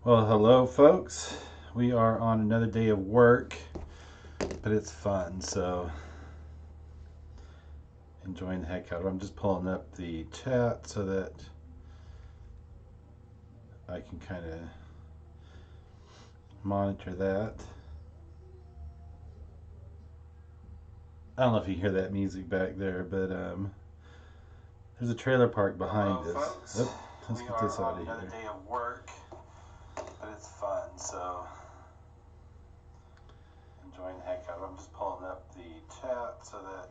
Well, hello, folks. We are on another day of work, but it's fun, so enjoying the heck out of it. I'm just pulling up the chat so that I can kind of monitor that. I don't know if you hear that music back there, but there's a trailer park behind Hello, us. folks. Oh, let's get this out of here. Another day of work, but it's fun, so enjoying the heck out of it. I'm just pulling up the chat so that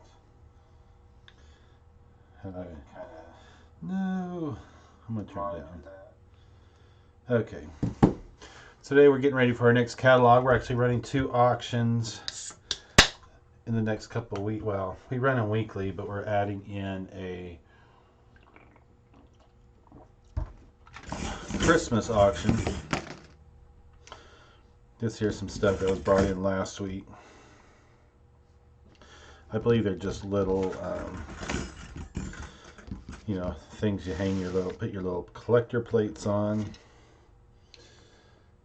I can kind of No, I'm gonna turn it monitor down. that. Okay. Today we're getting ready for our next catalog. We're actually running 2 auctions in the next couple of weeks. Well, we run them weekly, but we're adding in a Christmas auction. This here's some stuff that was brought in last week. I believe they're just little, things you hang put your little collector plates on.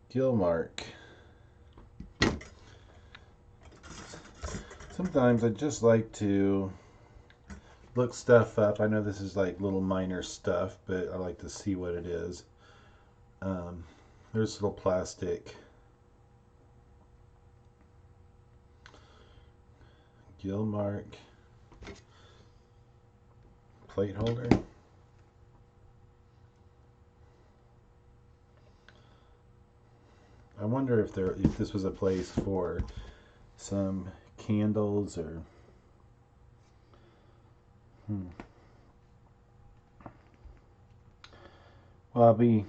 Gilmark. Sometimes I just like to look stuff up. I know this is like little minor stuff, but I like to see what it is. There's little plastic Gilmark plate holder. I wonder if this was a place for some candles or Well, I'll be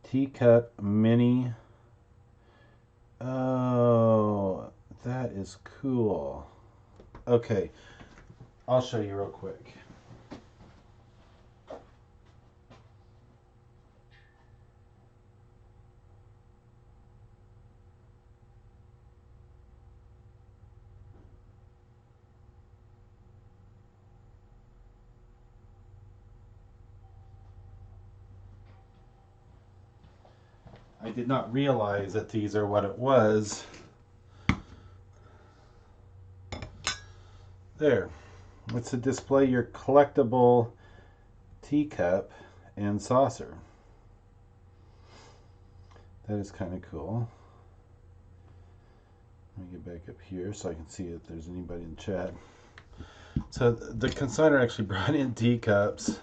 teacup mini. Oh, that is cool. Okay, I'll show you real quick. I did not realize that these are what it was. There. It's to display your collectible teacup and saucer. That is kind of cool. Let me get back up here so I can see if there's anybody in chat. So the consignor actually brought in teacups.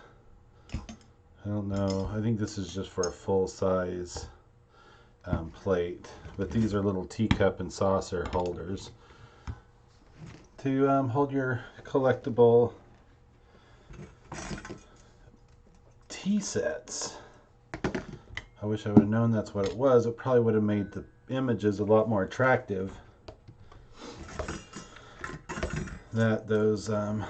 I don't know. I think this is just for a full size plate, but these are little teacup and saucer holders to hold your collectible tea sets. I wish I would have known that's what it was. It probably would have made the images a lot more attractive. That those the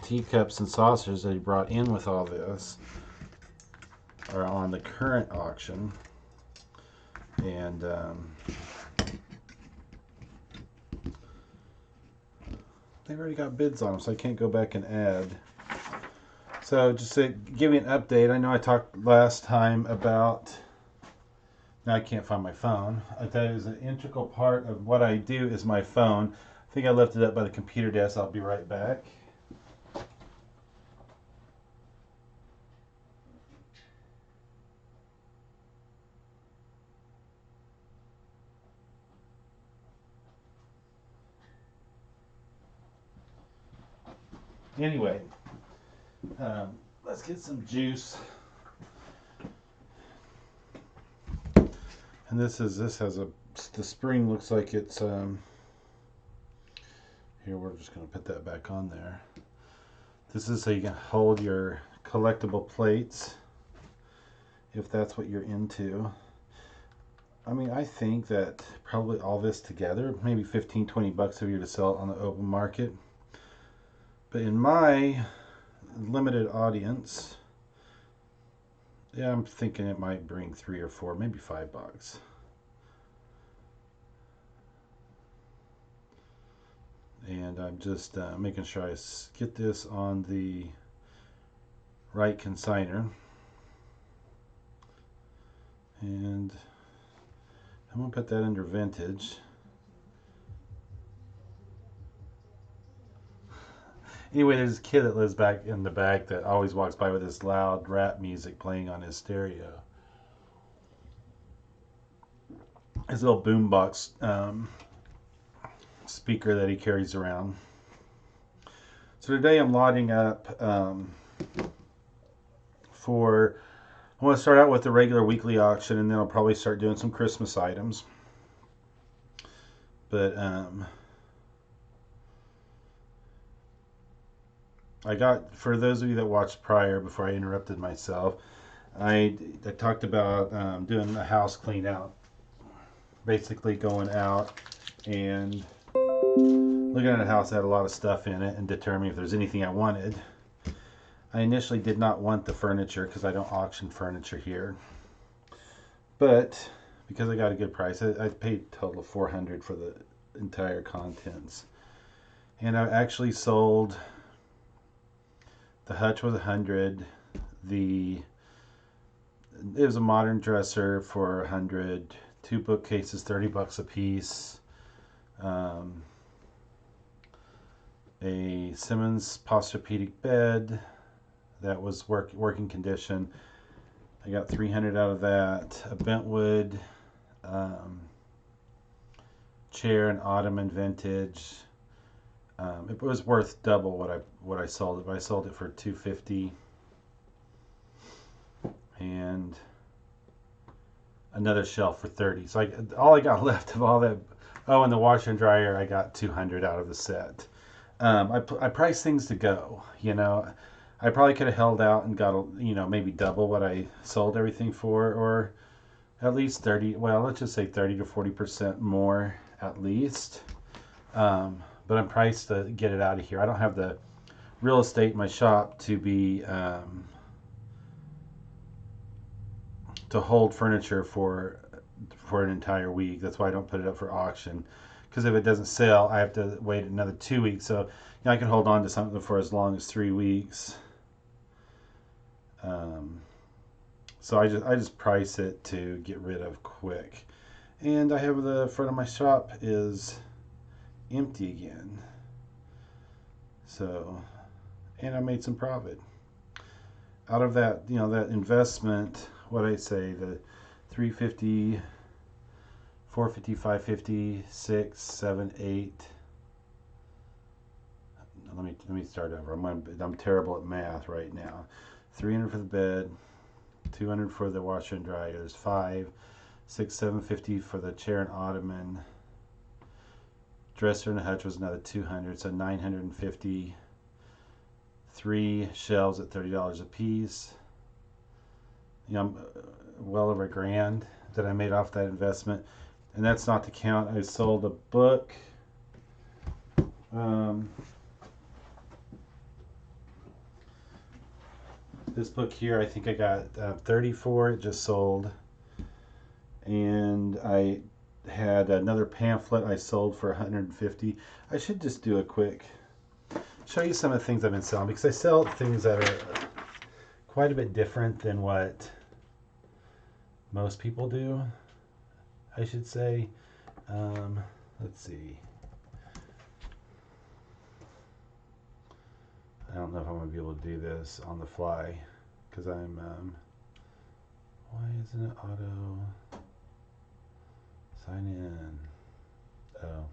teacups and saucers that he brought in with all this are on the current auction, and they've already got bids on them, so I can't go back and add. So just to give you an update, I know I talked last time about, now I can't find my phone. That is an integral part of what I do is my phone. I think I left it up by the computer desk. I'll be right back. Anyway, let's get some juice. And this has the spring looks like it's here, we're just going to put that back on there. This is so you can hold your collectible plates if that's what you're into. I mean, I think that probably all this together, maybe 15, 20 bucks if you were to sell it on the open market. But in my limited audience, yeah, I'm thinking it might bring 3 or 4, maybe $5. And I'm just making sure I get this on the right consigner. And I'm going to put that under vintage. Anyway, there's a kid that lives back in the back that always walks by with this loud rap music playing on his stereo. His little boombox speaker that he carries around. So today I'm loading up for. I want to start out with the regular weekly auction, and then I'll probably start doing some Christmas items. But I got, for those of you that watched prior before I interrupted myself, I talked about doing a house clean out. Basically going out and looking at a house that had a lot of stuff in it and determining if there's anything I wanted. I initially did not want the furniture because I don't auction furniture here. But because I got a good price, I paid a total of $400 for the entire contents. And I actually sold, the hutch was $100. It was a modern dresser for $100. 2 bookcases, $30 a piece. A Simmons Posturepedic bed that was working condition. I got $300 out of that. A bentwood chair, an ottoman vintage. It was worth double what I sold it, but I sold it for $250. And another shelf for $30. So all I got left of all that. Oh, and the washer and dryer, I got $200 out of the set. I priced things to go. I probably could have held out and got maybe double what I sold everything for, or at least 30. Well, let's just say 30 to 40% more at least. But I'm priced to get it out of here. I don't have the real estate in my shop to be to hold furniture for an entire week. That's why I don't put it up for auction. Because if it doesn't sell, I have to wait another 2 weeks. So I can hold on to something for as long as 3 weeks. So I just price it to get rid of quick. And I have the front of my shop is empty again. So, and I made some profit out of that. That investment. What I say, the 350, 450, 550, 6, 7, 8. Let me start over. I'm terrible at math right now. 300 for the bed, 200 for the washer and dryer. There's 5, 6, 750 for the chair and ottoman. Dresser and the hutch was another 200, so 950. 3 shelves at $30 a piece. I'm well over $1,000 that I made off that investment, and that's not to count. I sold a book. This book here, I think I got 30 for it, just sold. And I had another pamphlet I sold for 150. I should just do a quick, show you some of the things I've been selling, because I sell things that are quite a bit different than what most people do, I should say. Let's see. I don't know if I'm going to be able to do this on the fly because I'm, why isn't it auto sign in? Oh.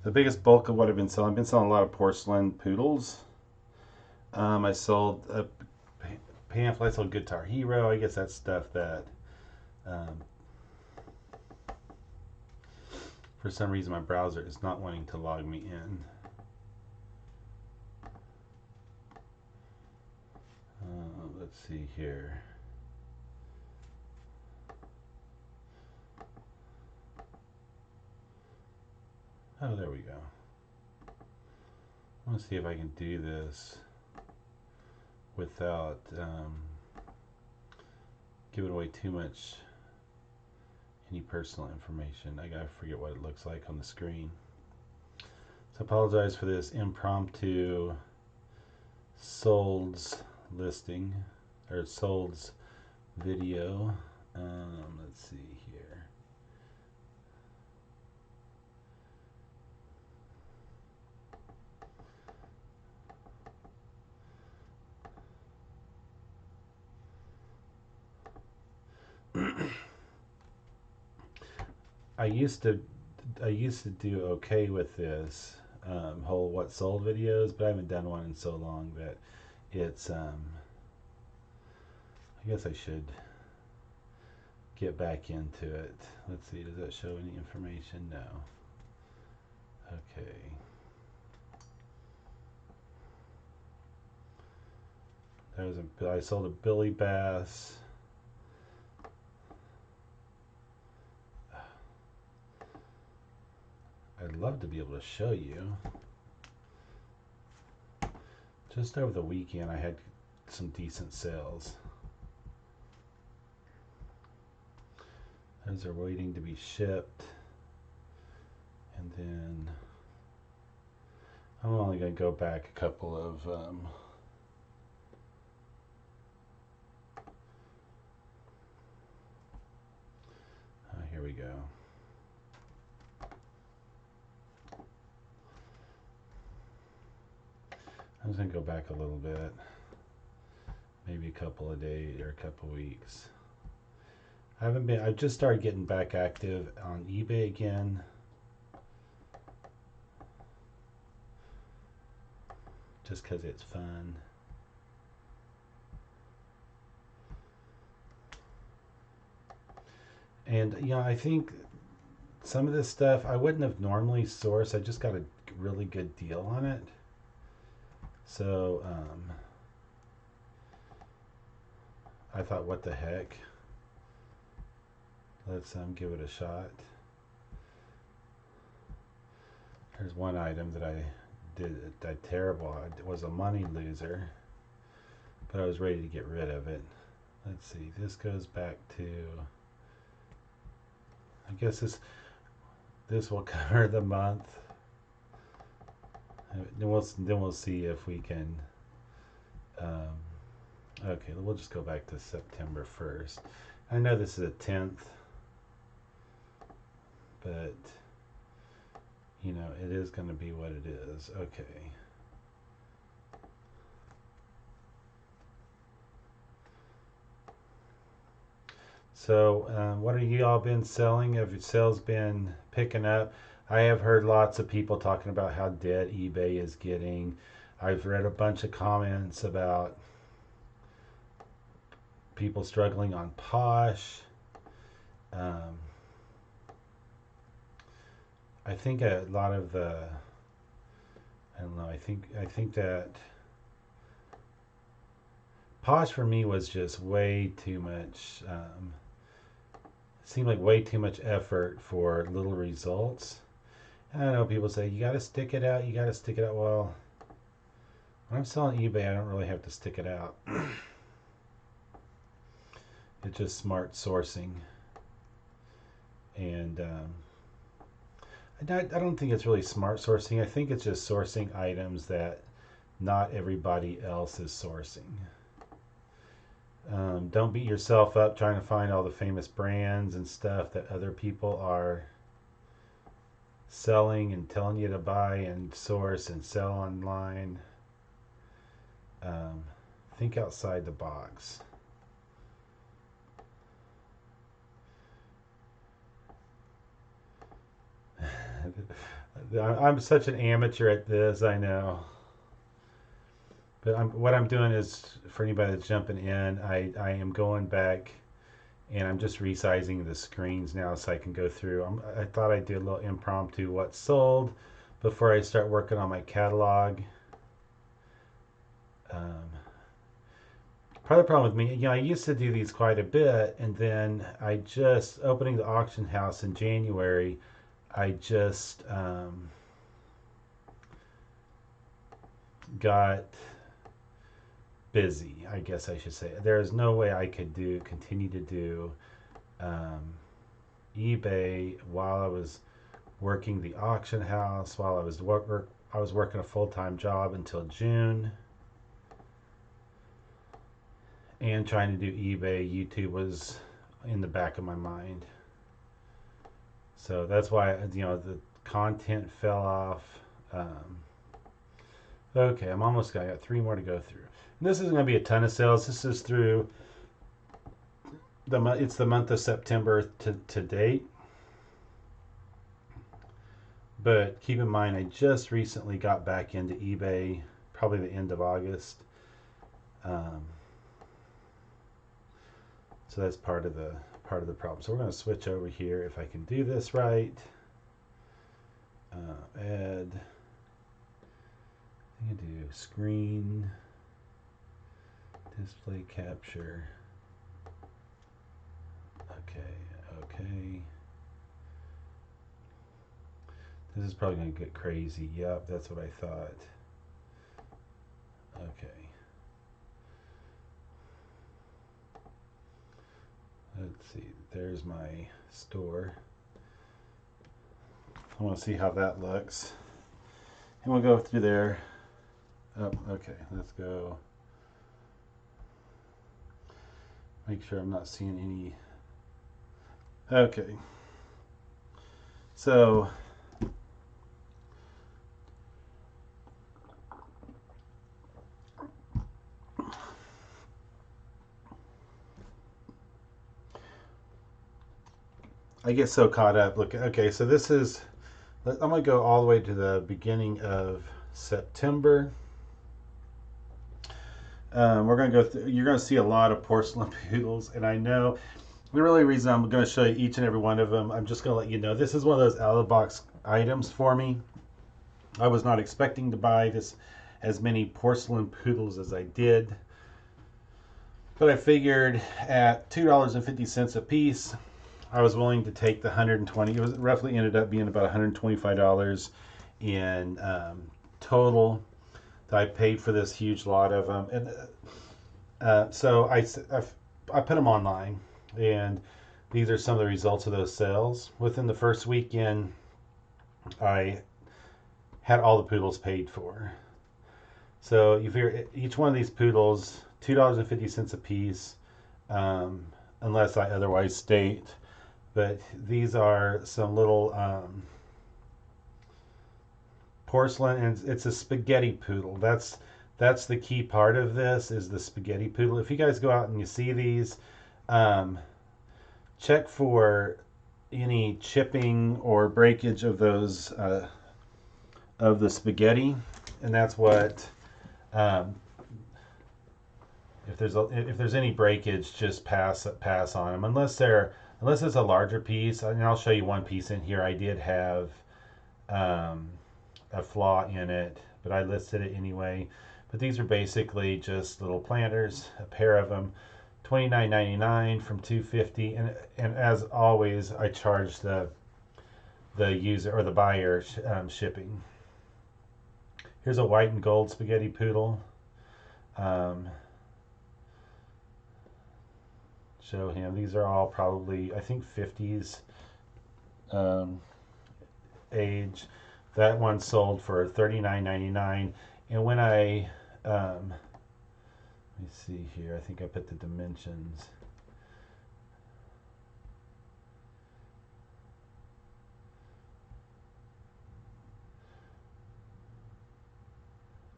The biggest bulk of what I've been selling a lot of porcelain poodles. I sold a pamphlet, I sold Guitar Hero. I guess that's stuff that for some reason my browser is not wanting to log me in. Let's see here. Oh, there we go. I want to see if I can do this without giving away too much any personal information. I gotta forget what it looks like on the screen. So I apologize for this impromptu solds listing or solds video. Let's see here. I used to do okay with this whole what sold videos, but I haven't done one in so long that it's I guess I should get back into it. Let's see, does that show any information? No. Okay. I sold a Billy Bass. I'd love to be able to show you. Just over the weekend, I had some decent sales. Those are waiting to be shipped. And then I'm only going to go back a couple of here we go. I'm just going to go back a little bit, maybe a couple of days or a couple of weeks. I just started getting back active on eBay again. Just because it's fun. And, you know, I think some of this stuff I wouldn't have normally sourced. I just got a really good deal on it. So, I thought, what the heck? Let's give it a shot. There's one item that I did terrible. It was a money loser, but I was ready to get rid of it. Let's see. This goes back to. I guess this will cover the month. Then we'll see if we can. Okay, we'll just go back to September 1st. I know this is a 10th, but you know it is going to be what it is. Okay. So, what have you all been selling? Have your sales been picking up? I have heard lots of people talking about how dead eBay is getting. I've read a bunch of comments about people struggling on Posh. I think a lot of the, I don't know. I think that Posh for me was just way too much. Seemed like way too much effort for little results. And I know people say you got to stick it out. You got to stick it out. Well, when I'm selling eBay, I don't really have to stick it out. It's just smart sourcing, and I don't think it's really smart sourcing. I think it's just sourcing items that not everybody else is sourcing. Don't beat yourself up trying to find all the famous brands and stuff that other people are selling and telling you to buy and source and sell online. Think outside the box. I'm such an amateur at this, I know. But what I'm doing is, for anybody that's jumping in, I am going back and I'm just resizing the screens now so I can go through. I thought I'd do a little impromptu what sold before I start working on my catalog. Part of the problem with me, you know, I used to do these quite a bit, and then I just, opening the auction house in January, I just got busy, I guess I should say. There is no way I could continue to do eBay while I was working the auction house while I was working a full-time job until June, and trying to do eBay. YouTube was in the back of my mind, so that's why the content fell off. Okay, I'm almost got 3 more to go through. And this isn't going to be a ton of sales. This is through it's the month of September to date. But keep in mind, I just recently got back into eBay, probably the end of August. So that's part of the problem. So we're going to switch over here if I can do this right. Add. I can do screen, display capture. Okay. This is probably going to get crazy. Yep, that's what I thought. Okay. Let's see. There's my store. I want to see how that looks. And we'll go through there. Oh, okay. Let's go. Make sure I'm not seeing any. Okay. So I get so caught up. Look, okay, so this is, I'm going to go all the way to the beginning of September. We're going to go through, you're going to see a lot of porcelain poodles, and I know the really reason I'm going to show you each and every one of them, I'm just going to let you know, this is one of those out-of-the-box items for me. I was not expecting to buy this as many porcelain poodles as I did, but I figured at $2.50 a piece, I was willing to take the 120. It was roughly ended up being about $125 in total that I paid for this huge lot of them. And so I put them online, and these are some of the results of those sales. Within the first weekend, I had all the poodles paid for. So you figure each one of these poodles, $2.50 a piece, unless I otherwise state. But these are some little porcelain, and it's a spaghetti poodle. That's the key part of this, is the spaghetti poodle. If you guys go out and you see these, check for any chipping or breakage of those of the spaghetti, and that's what. If there's any breakage, just pass on them, unless it's a larger piece. And I'll show you one piece in here. I did have a flaw in it, but I listed it anyway. But these are basically just little planters, a pair of them, $29.99 from $2.50, and as always, I charge the user or the buyer shipping. Here's a white and gold spaghetti poodle. Show him. These are all probably, I think, 50s age. That one sold for $39.99. And when I let me see here, I think I put the dimensions.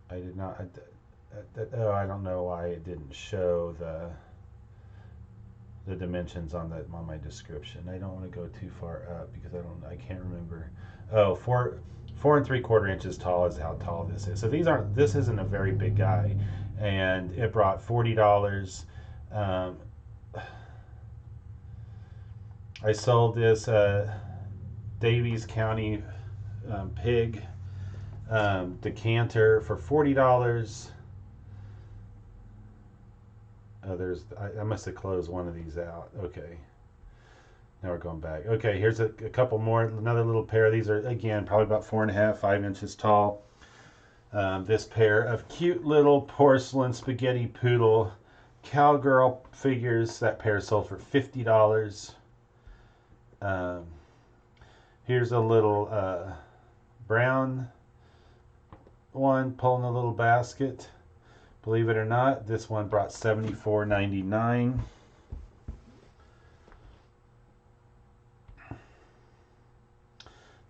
I did not. I don't know why it didn't show the dimensions on my description. I don't want to go too far up because I can't remember. Oh, 4 3/4 inches tall is how tall this is. So this isn't a very big guy, and it brought $40. I sold this Davies County pig decanter for $40. I must have closed one of these out. Okay. Now we're going back. Okay, here's a couple more. Another little pair. These are, again, probably about 4.5, 5 inches tall. This pair of cute little porcelain spaghetti poodle cowgirl figures. That pair sold for $50. Here's a little brown one pulling a little basket. Believe it or not, this one brought $74.99.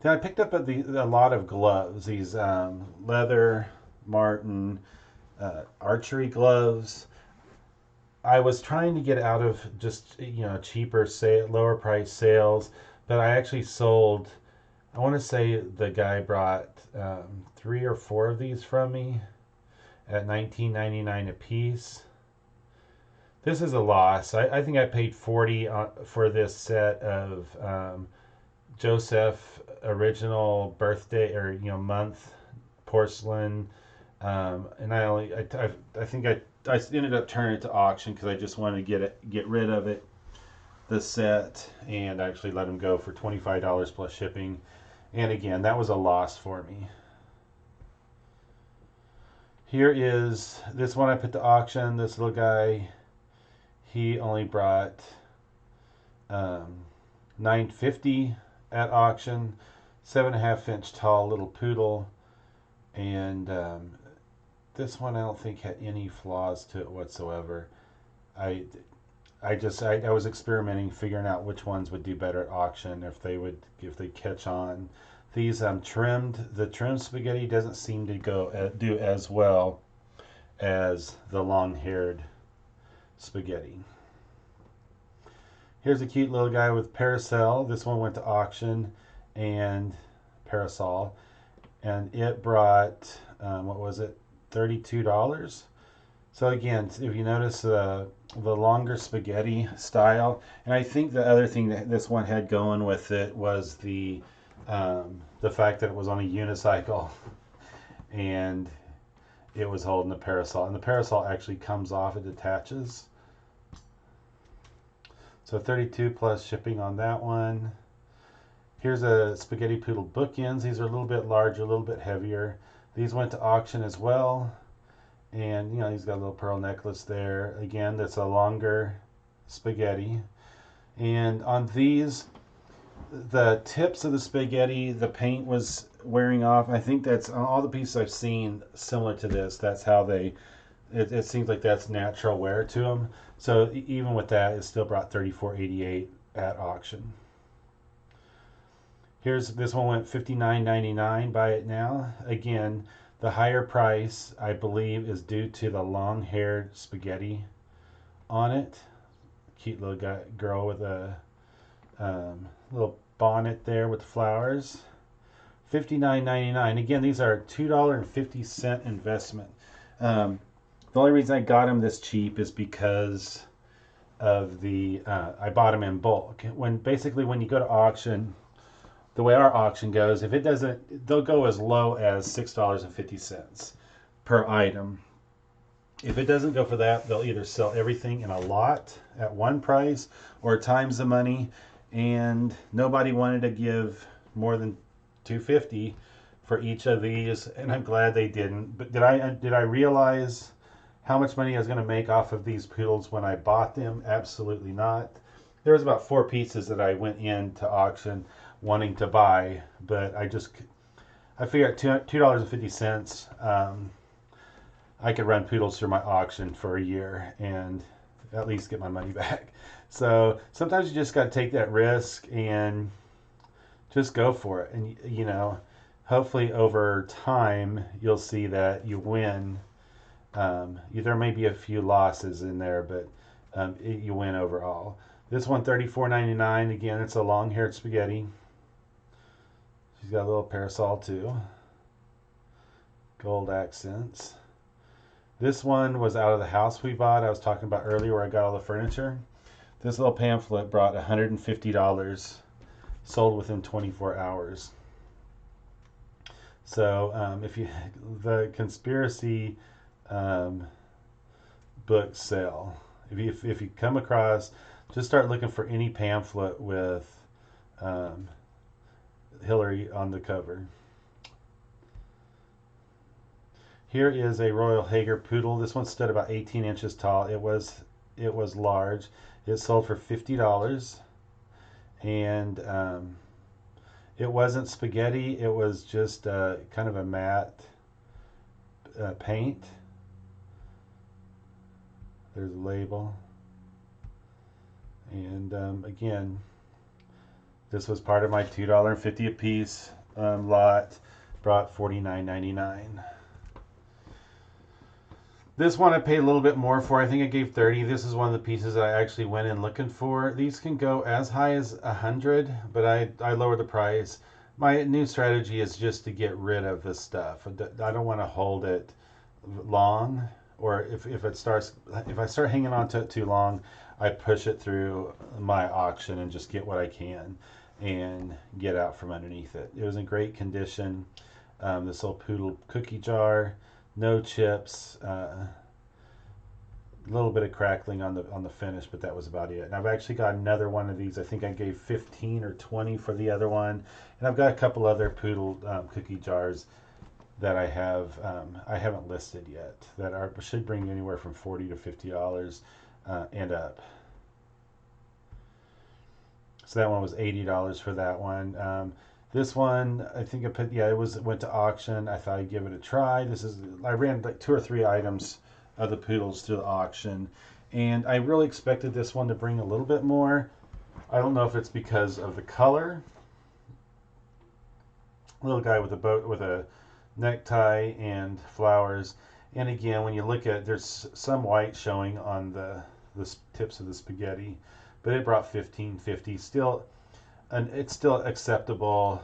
Then I picked up a lot of gloves. These leather Martin archery gloves. I was trying to get out of just cheaper lower price sales, but I actually sold. I want to say the guy brought 3 or 4 of these from me at $19.99 a piece. This is a loss. I think I paid $40 for this set of Joseph original birthday or month porcelain, and I think I ended up turning it to auction because I just wanted to get rid of it, the set, and I actually let them go for $25 plus shipping. And again, that was a loss for me. Here is this one I put to auction. This little guy, he only brought $9.50 at auction. 7.5 inch tall little poodle, and this one I don't think had any flaws to it whatsoever. I was experimenting, figuring out which ones would do better at auction, if they catch on. These the trimmed spaghetti doesn't seem to do as well as the long-haired spaghetti. Here's a cute little guy with parasol. This one went to auction, and parasol, and it brought what was it, $32. So again, if you notice the longer spaghetti style, and I think the other thing that this one had going with it was the fact that it was on a unicycle and it was holding the parasol, and the parasol actually comes off, it detaches. So 32 plus shipping on that one. Here's a spaghetti poodle bookends. These are a little bit larger, a little bit heavier. These went to auction as well. And he's got a little pearl necklace there. Again, that's a longer spaghetti. And on these, the tips of the spaghetti, the paint was wearing off. I think that's on all the pieces I've seen similar to this. That's how it seems like that's natural wear to them. So even with that, it still brought $34.88 at auction. This one went $59.99. Buy it now. Again, the higher price, I believe, is due to the long-haired spaghetti on it. Cute little girl with a little bonnet there with the flowers. $59.99. Again, these are $2.50 investment. The only reason I got them this cheap is because of I bought them in bulk. When you go to auction, the way our auction goes, if it doesn't, they'll go as low as $6.50 per item. If it doesn't go for that, they'll either sell everything in a lot at one price or times the money. And nobody wanted to give more than $2.50 for each of these, and I'm glad they didn't. But did I realize how much money I was going to make off of these poodles when I bought them? Absolutely not. There was about 4 pieces that I went into auction wanting to buy, but I figured $2.50 I could run poodles through my auction for a year and at least get my money back. So sometimes you just got to take that risk and just go for it, and hopefully over time you'll see that you win. There may be a few losses in there, but you win overall. This one, $34.99. Again, it's a long-haired spaghetti. She's got a little parasol too. Gold accents. This one was out of the house we bought. I was talking about earlier where I got all the furniture. This little pamphlet brought $150, sold within 24 hours. So the conspiracy book sale, if you come across, just start looking for any pamphlet with Hillary on the cover. Here is a Royal Hager poodle. This one stood about 18 inches tall. It was large. It sold for $50, and It wasn't spaghetti. It was just kind of a matte paint. There's a label. And again, this was part of my $2.50 a piece lot. Brought $49.99. This one I paid a little bit more for. I think I gave 30. This is one of the pieces that I actually went in looking for. These can go as high as 100, but I lowered the price. My new strategy is just to get rid of this stuff. I don't want to hold it long, or if I start hanging on to it too long, I push it through my auction and just get what I can and get out from underneath it. It was in great condition. This little poodle cookie jar. No chips, a little bit of crackling on the finish, but that was about it. And I've actually got another one of these. I think I gave 15 or 20 for the other one, and I've got a couple other poodle cookie jars that I haven't listed yet that should bring anywhere from $40 to $50 and up. So that one was $80 for that one. This one, I think it went to auction. I thought I'd give it a try. I ran like 2 or 3 items of the poodles through the auction, and I really expected this one to bring a little bit more. I don't know if it's because of the color. Little guy with a boat with a necktie and flowers. And again, when you look at it, there's some white showing on the tips of the spaghetti, but it brought $15.50. Still, and it's still acceptable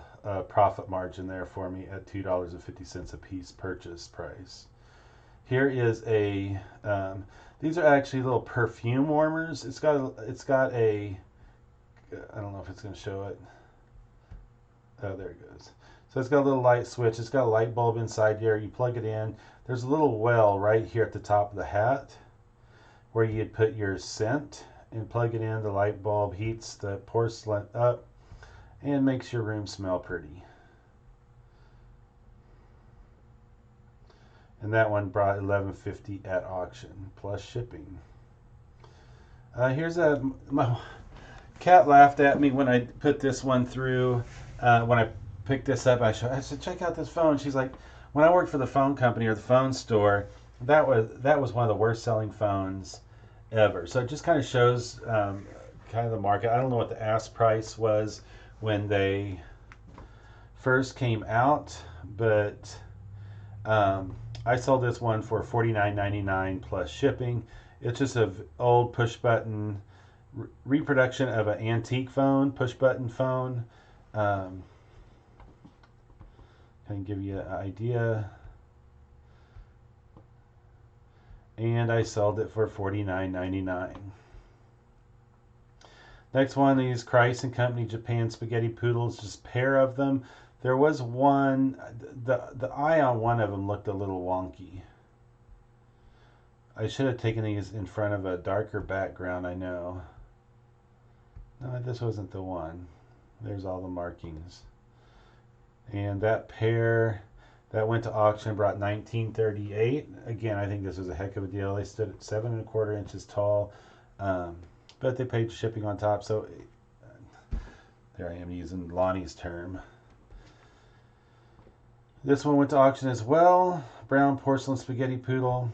profit margin there for me at $2.50 a piece purchase price. Here is these are actually little perfume warmers. It's got a, I don't know if it's going to show it. Oh, there it goes. So it's got a little light switch. It's got a light bulb inside here. You plug it in. There's a little well right here at the top of the hat where you'd put your scent and plug it in. The light bulb heats the porcelain up and makes your room smell pretty. And that one brought $11.50 at auction plus shipping. My cat laughed at me when I put this one through. When I picked this up, I said, check out this phone. She's like, when I worked for the phone company or the phone store, that was one of the worst selling phones ever. So it just kind of shows kind of the market. I don't know what the ask price was when they first came out, but I sold this one for $49.99 plus shipping. It's just an old push button reproduction of an antique phone, push button phone. Can give you an idea. And I sold it for $49.99. Next one, these Christ and Company Japan Spaghetti Poodles, just a pair of them. There was one, the eye on one of them looked a little wonky. I should have taken these in front of a darker background, I know. No, this wasn't the one. There's all the markings. And that pair that went to auction brought $19.38. Again, I think this was a heck of a deal. They stood at 7 1/4 inches tall, but they paid shipping on top. So there I am using Lonnie's term. This one went to auction as well. Brown porcelain spaghetti poodle.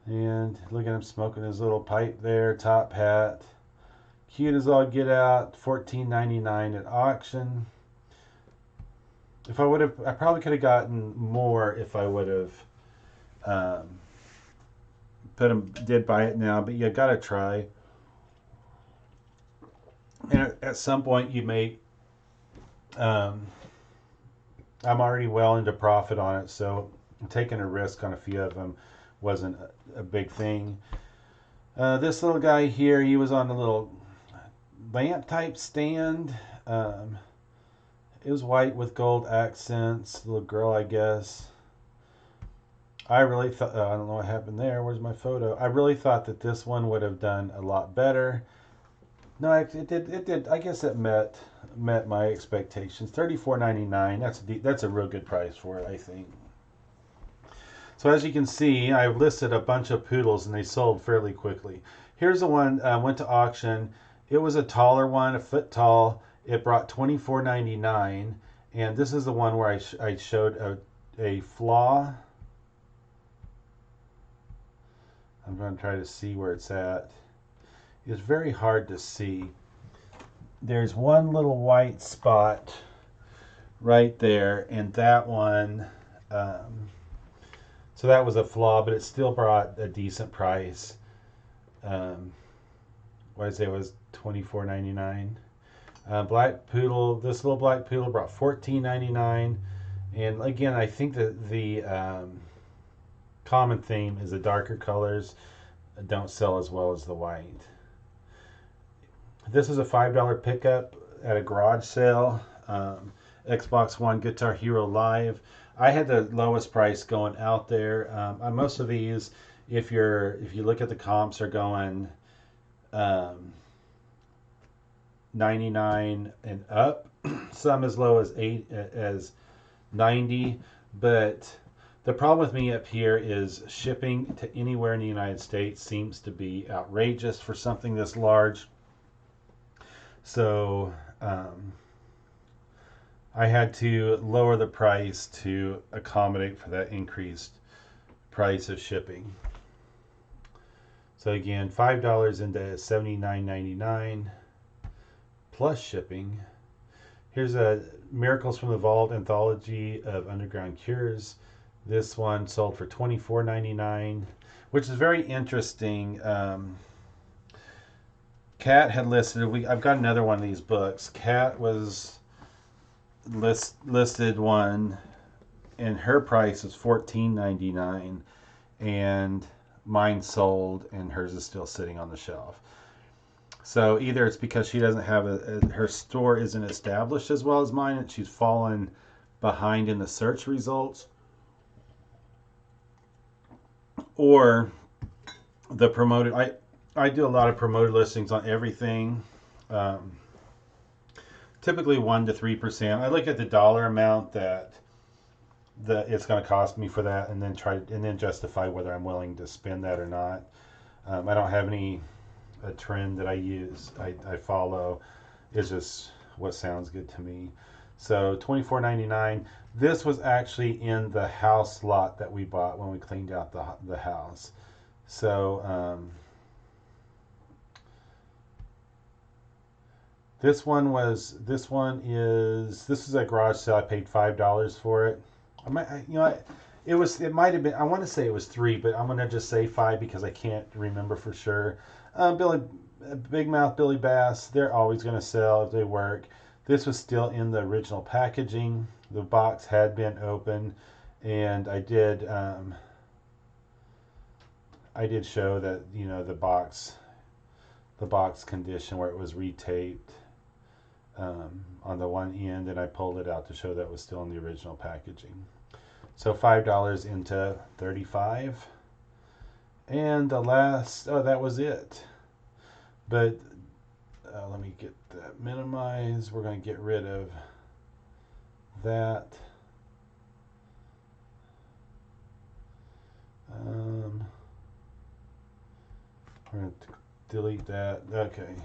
And look at him smoking his little pipe there. Top hat. Cute as all get out. $14.99 at auction. If I would have, I probably could have gotten more if I would have did buy it now, but you gotta try. And at some point you may, I'm already well into profit on it, so taking a risk on a few of them wasn't a big thing. This little guy here, he was on a little lamp type stand. It was white with gold accents. Little girl, I guess. I really thought, I don't know what happened there. Where's my photo? I really thought that this one would have done a lot better. No, it did. I guess it met my expectations. $34.99. That's a real good price for it, I think. So as you can see, I listed a bunch of poodles and they sold fairly quickly. Here's the one went to auction. It was a taller one, a foot tall. It brought $24.99, and this is the one where I showed a flaw. I'm going to try to see where it's at. It's very hard to see. There's one little white spot right there, and that one, so that was a flaw, but it still brought a decent price. What did I say, it was $24.99. Black poodle, this little black poodle brought $14.99, and again, I think that the common theme is the darker colors don't sell as well as the white. This is a $5 pickup at a garage sale. Xbox One Guitar Hero Live. I had the lowest price going out there. On most of these, if you look at the comps, are going 99 and up. Some as low as 90. But the problem with me up here is shipping to anywhere in the United States seems to be outrageous for something this large. So I had to lower the price to accommodate for that increased price of shipping. So again, $5 into $79.99 plus shipping. Here's a Miracles from the Vault anthology of underground cures. This one sold for $24.99, which is very interesting. Kat had listed. I've got another one of these books. Kat was listed one, and her price is $14.99, and mine sold, and hers is still sitting on the shelf. So either it's because she doesn't have her store isn't established as well as mine, and she's fallen behind in the search results, or the promoted. I do a lot of promoted listings on everything. Typically 1 to 3%. I look at the dollar amount that it's going to cost me for that, and then justify whether I'm willing to spend that or not. I don't have a trend that I use. I follow. It's just what sounds good to me. So $24.99. This was actually in the house lot that we bought when we cleaned out the house. So this is a garage sale. I paid $5 for it. It might have been. I want to say it was 3, but I'm gonna just say 5 because I can't remember for sure. Big Mouth Billy Bass. They're always gonna sell if they work. This was still in the original packaging. The box had been open, and I did show that the box condition where it was retaped on the one end, and I pulled it out to show that it was still in the original packaging. So $5 into 35, and the last, that was it. But let me get that minimized. We're going to get rid of that. We're going to delete that. Okay.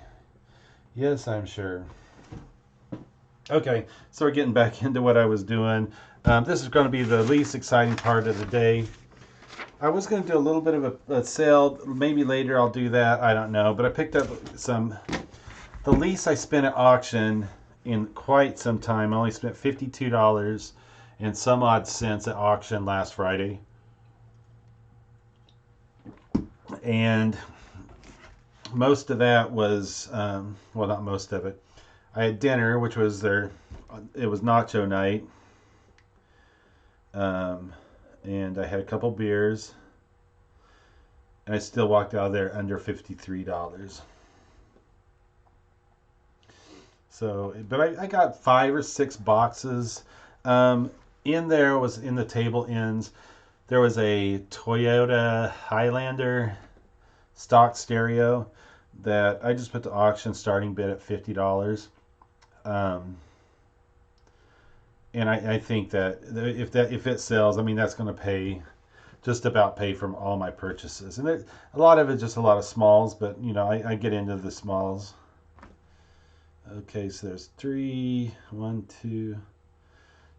Yes, I'm sure. Okay, so we're getting back into what I was doing. This is going to be the least exciting part of the day. I was going to do a little bit of a sale. Maybe later I'll do that. I don't know. But I picked up the least I spent at auction in quite some time. I only spent $52 and some odd cents at auction last Friday. And most of that was, well, not most of it. I had dinner, which was it was nacho night. And I had a couple beers. And I still walked out of there under $53. So, but I got 5 or 6 boxes. In there was, in the table ends, there was a Toyota Highlander stock stereo that I just put to auction, starting bid at $50. And I think that if it sells, I mean, that's going to just about pay for all my purchases. And a lot of it's just a lot of smalls, but I get into the smalls. Okay, so there's 3, 1, 2.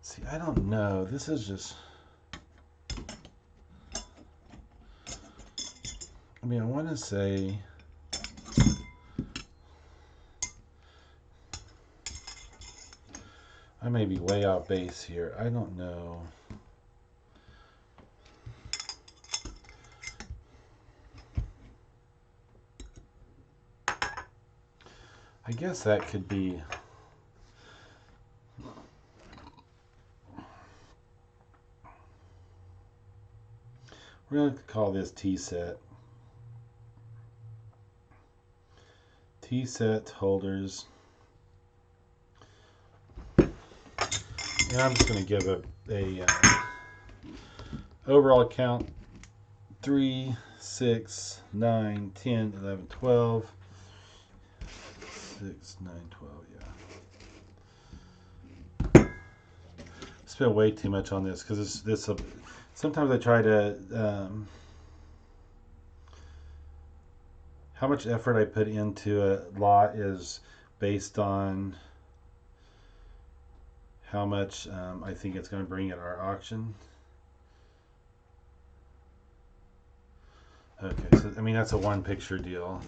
See, I don't know. This is just. I mean, I want to say. I may be way off base here. I don't know. I guess that could be. We're going to call this T-set. T-set holders. And I'm just going to give a overall count 3, 6, 9, 10, 11, 12. 6, 9, 12, yeah. Spent way too much on this because this. Sometimes I try to. How much effort I put into a lot is based on how much I think it's going to bring at our auction. Okay, so I mean that's a one picture deal.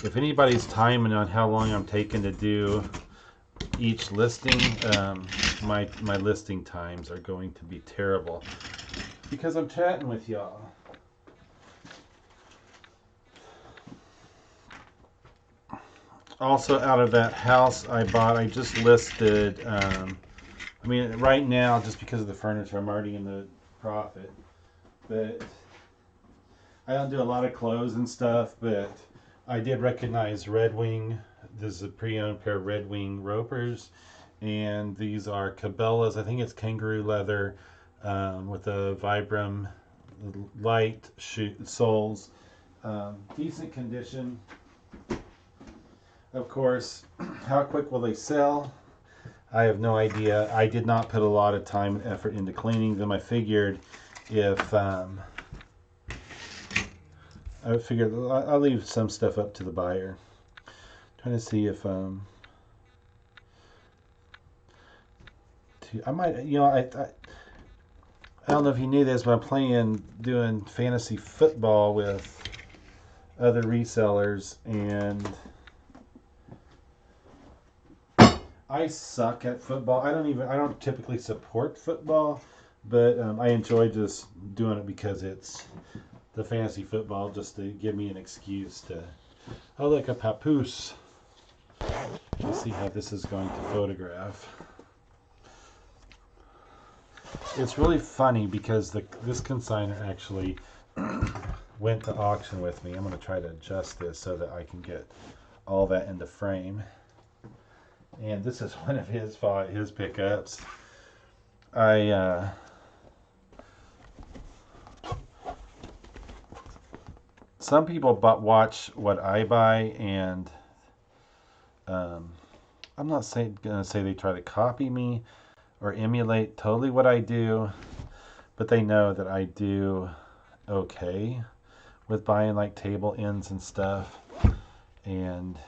If anybody's timing on how long I'm taking to do each listing, my listing times are going to be terrible because I'm chatting with y'all. Also, out of that house I bought, I just listed. I mean, right now, just because of the furniture, I'm already in the profit. But I don't do a lot of clothes and stuff. But I did recognize Red Wing. This is a pre-owned pair of Red Wing ropers, and these are Cabela's. I think it's kangaroo leather with the Vibram light soles. Decent condition. Of course, how quick will they sell? I have no idea. I did not put a lot of time and effort into cleaning them. I figured if I'll leave some stuff up to the buyer. Trying to see if I might, I don't know if you knew this, but I'm doing fantasy football with other resellers, and I suck at football. I don't typically support football, but I enjoy just doing it because it's the fantasy football, just to give me an excuse to. Oh, look, a papoose. Let's see how this is going to photograph. It's really funny because this consignor actually went to auction with me. I'm going to try to adjust this so that I can get all that into frame. And this is one of his pickups. Some people watch what I buy, and I'm not gonna say they try to copy me or emulate totally what I do, but they know that I do okay with buying like table ends and stuff. And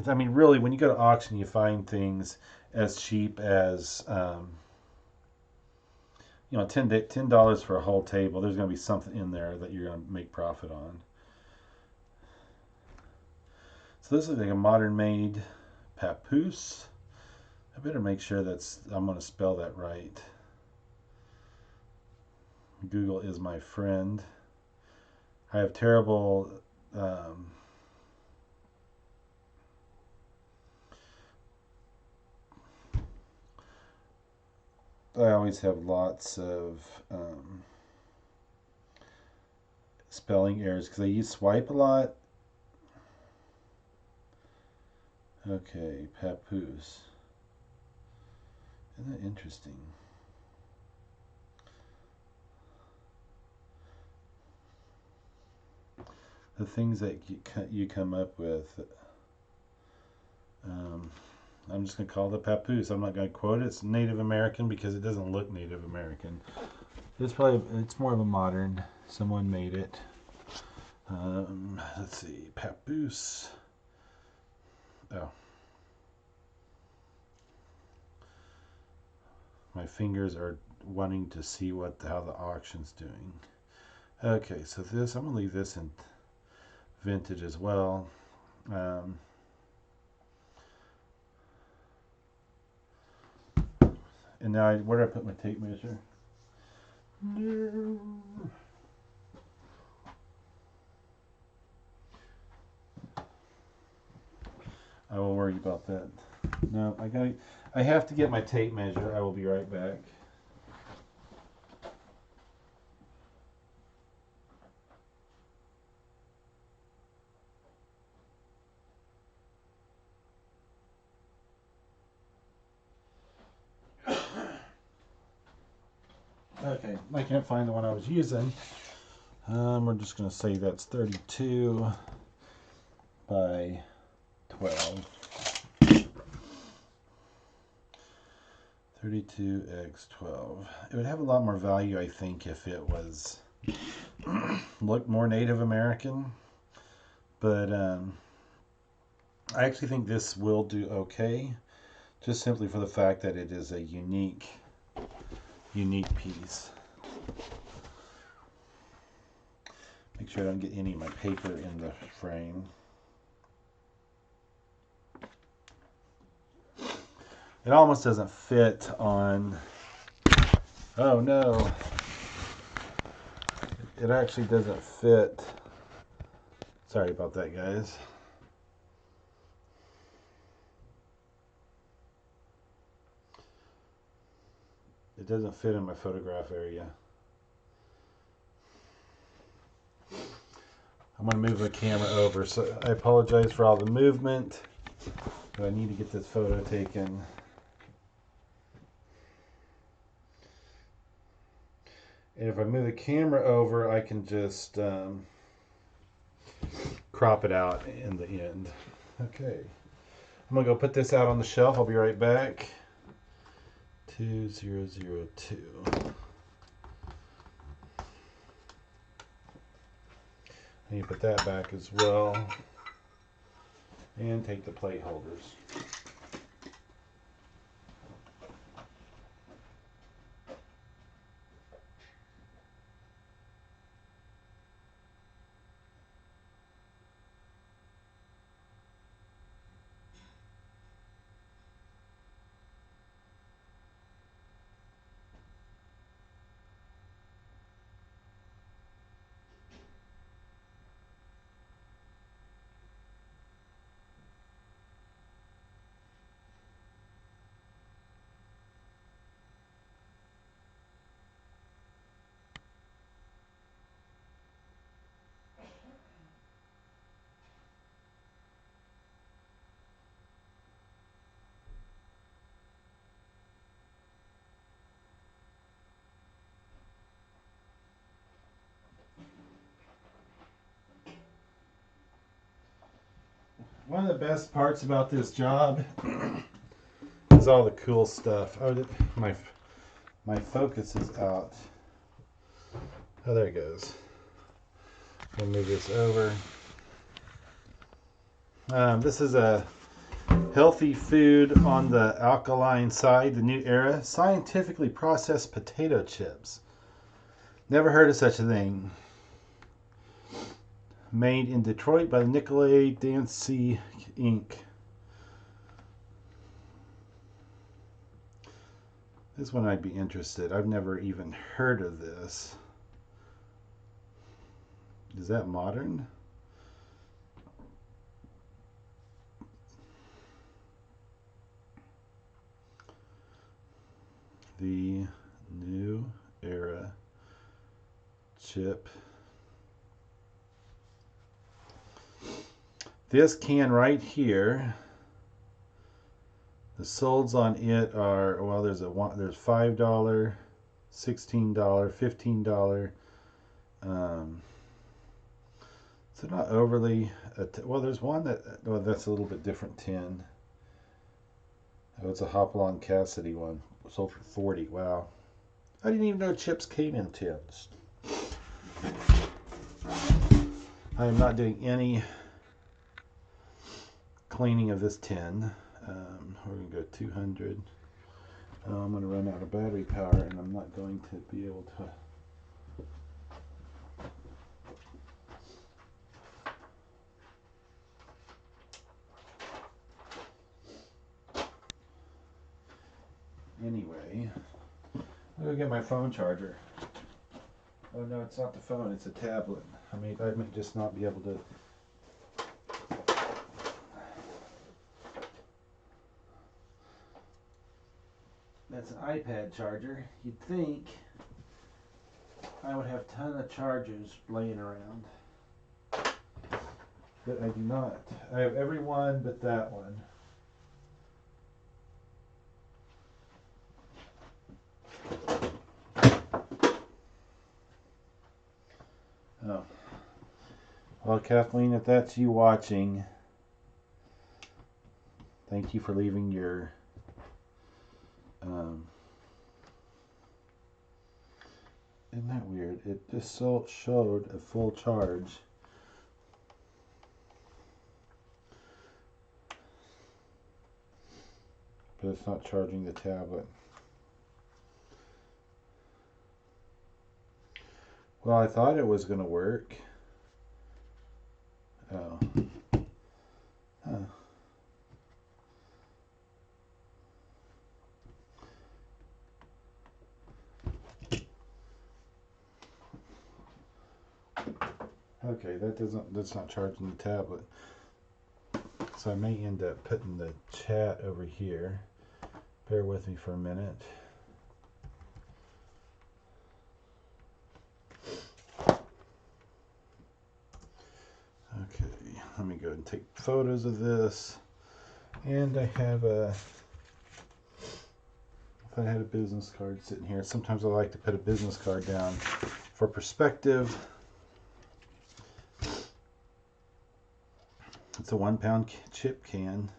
I mean, really, when you go to auction, you find things as cheap as $10 for a whole table. There's going to be something in there that you're going to make profit on. So this is like a modern made papoose. I better make sure I'm going to spell that right. Google is my friend. I have terrible I always have lots of spelling errors because I use swipe a lot. Okay, papoose. Isn't that interesting? The things that you come up with. I'm just going to call it a papoose. I'm not going to quote it. It's Native American because it doesn't look Native American. It's more of a modern. Someone made it. Let's see, Papoose. Oh. My fingers are wanting to see how the auction's doing. Okay, so this, I'm going to leave this in vintage as well. And now, where did I put my tape measure? No. I will worry about that. No, I have to get my tape measure. I will be right back. Okay, I can't find the one I was using. We're just going to say that's 32 by 12. 32x12. It would have a lot more value, I think, if it was looked more Native American. But I actually think this will do okay, just simply for the fact that it is a unique piece. Make sure I don't get any of my paper in the frame. It almost doesn't fit on... Oh no. It actually doesn't fit. Sorry about that, guys. It doesn't fit in my photograph area. I'm going to move the camera over, so I apologize for all the movement, but I need to get this photo taken. And if I move the camera over, I can just crop it out in the end. Okay. I'm going to go put this out on the shelf. I'll be right back. 2002. I need to put that back as well. And take the plate holders. One of the best parts about this job is all the cool stuff. Oh, my focus is out. Oh, there it goes. I'll move this over. This is a healthy food on the alkaline side, the new era. Scientifically processed potato chips. Never heard of such a thing. Made in Detroit by the Nicolay Dancy Inc. This one I'd be interested. I've never even heard of this. Is that modern? The new era chip. This can right here, the solds on it are, well, there's $5, $16, $15. So not overly, well, there's one that's a little bit different tin. Oh, it's a Hopalong Cassidy one. Sold for 40. Wow. I didn't even know chips came in tins. I am not doing any cleaning of this tin. We're going to go 200. I'm going to run out of battery power and I'm not going to be able to. Anyway, I'm going to get my phone charger. Oh no, it's not the phone, it's a tablet. I may just not be able to. That's an iPad charger. You'd think I would have a ton of chargers laying around, but I do not. I have every one but that one. Oh. Well, Kathleen, if that's you watching, thank you for leaving your isn't that weird? It just showed a full charge. But it's not charging the tablet. Well, I thought it was going to work. Oh. Huh. Okay, that's not charging the tablet. So I may end up putting the chat over here. Bear with me for a minute. Okay, let me go ahead and take photos of this. And I have if I had a business card sitting here, sometimes I like to put a business card down for perspective. It's a 1 pound chip can.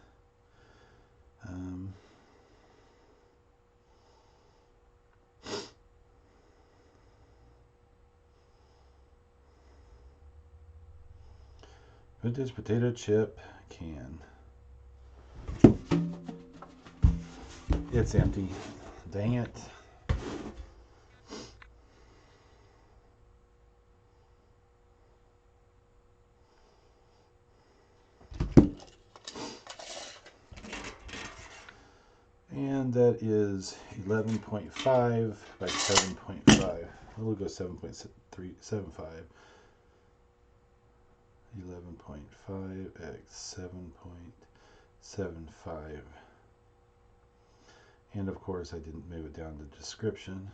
Vintage potato chip can. It's empty. Dang it. And that is 11.5 by 7.5. We'll go 7.375. 11.5 x 7.75. And of course I didn't move it down to description.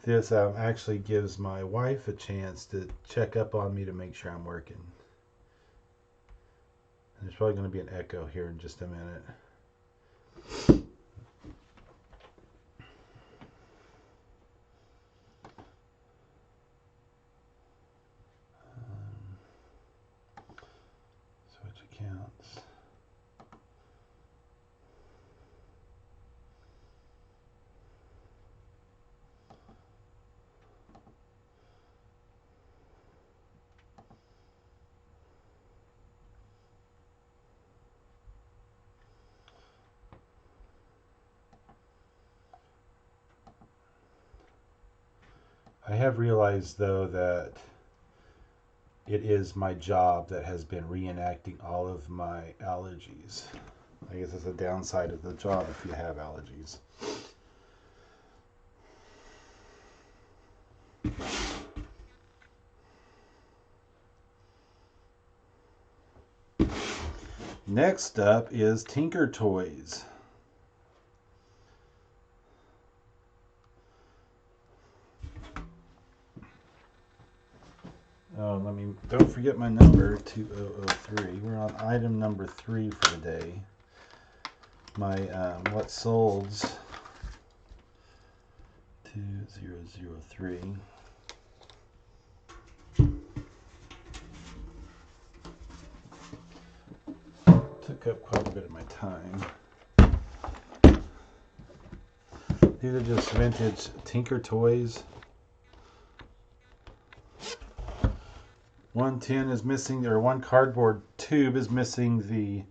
This actually gives my wife a chance to check up on me to make sure I'm working. And there's probably going to be an echo here in just a minute. Switch accounts. I have realized though that it is my job that has been reenacting all of my allergies. I guess it's a downside of the job if you have allergies. Next up is Tinker Toys. Oh, don't forget my number, 2003. We're on item number 3 for the day. My what solds 2003. Took up quite a bit of my time. These are just vintage Tinker toys. One tin is missing, or one cardboard tube is missing the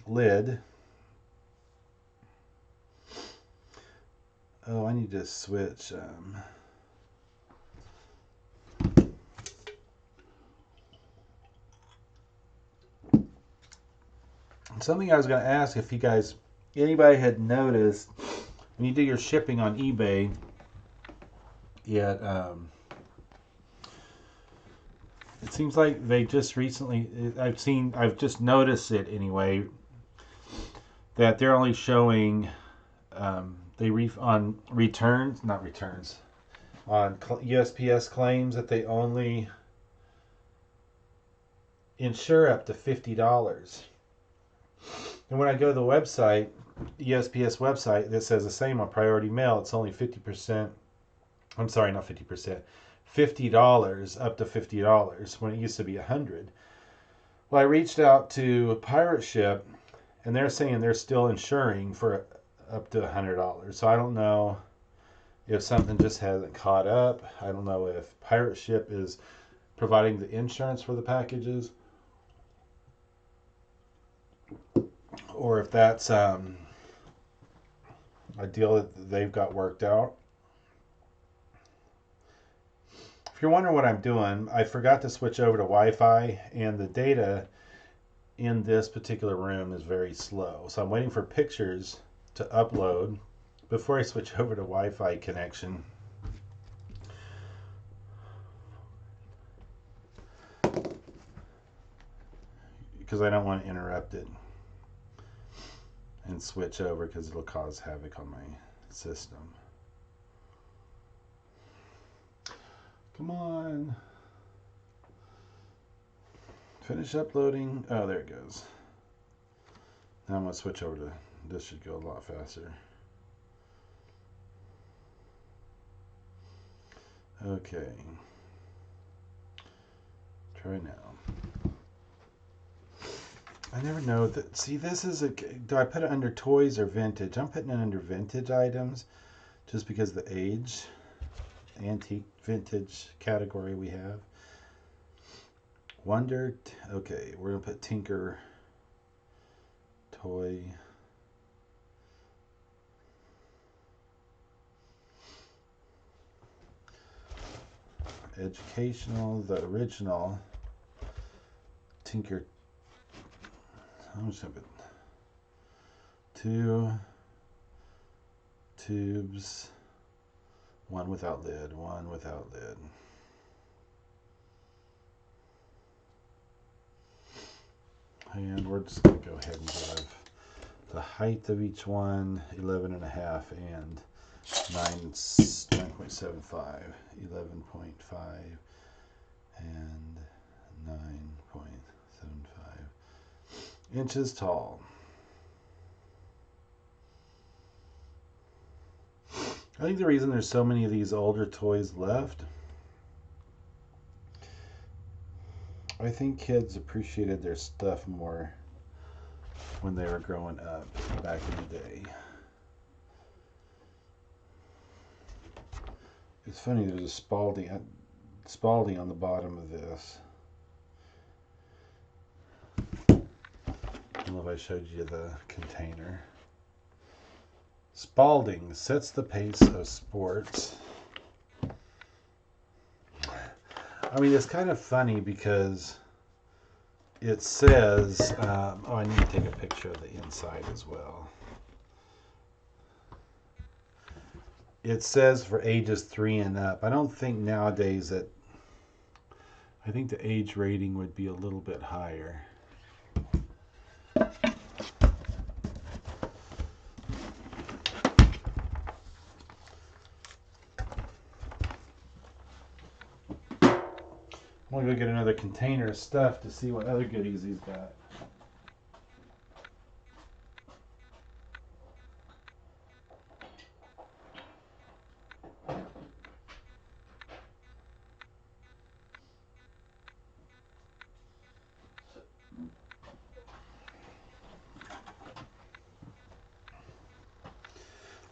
lid. Oh, I need to switch. Something I was going to ask if you guys, anybody had noticed when you do your shipping on eBay, it seems like they just recently, I've just noticed it anyway, that they're only showing, on returns, not returns, on USPS claims that they only insure up to $50. And when I go to the website, the USPS website, that says the same on Priority Mail, it's only 50%. I'm sorry, not 50%. $50 up to $50 when it used to be $100. Well, I reached out to Pirate Ship, and they're saying they're still insuring for up to $100. So I don't know if something just hasn't caught up. I don't know if Pirate Ship is providing the insurance for the packages, or if that's a deal that they've got worked out. If you're wondering what I'm doing, I forgot to switch over to Wi-Fi, and the data in this particular room is very slow. So I'm waiting for pictures to upload before I switch over to Wi-Fi connection. Because I don't want to interrupt it and switch over, because it'll cause havoc on my system. Come on. Finish uploading. Oh, there it goes. Now I'm going to switch over to, this should go a lot faster. Okay. Try now. I never know that. See, this is do I put it under toys or vintage? I'm putting it under vintage items just because of the age. Antique vintage category we have. Wonder. Okay, we're going to put Tinker toy. Educational, the original Tinker. I'm just going to put 2 tubes, one without lid, one without lid. And we're just going to go ahead and give the height of each one 11.5 and 9.75, 11.5 and 9.75 inches tall. I think the reason there's so many of these older toys left, I think kids appreciated their stuff more when they were growing up back in the day. It's funny, there's a Spalding on the bottom of this. I don't know if I showed you the container. Spalding sets the pace of sports. I mean, it's kind of funny because it says, oh, I need to take a picture of the inside as well. It says for ages 3 and up. I don't think nowadays that, I think the age rating would be a little bit higher. I'm going to go get another container of stuff to see what other goodies he's got.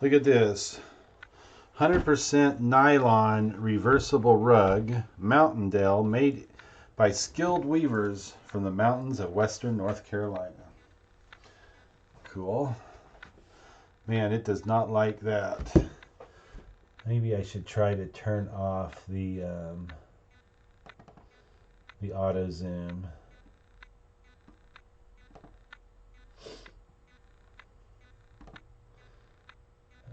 Look at this. 100% nylon reversible rug, Mountaindale, made by skilled weavers from the mountains of western North Carolina. Cool. Man, it does not like that. Maybe I should try to turn off the auto zoom.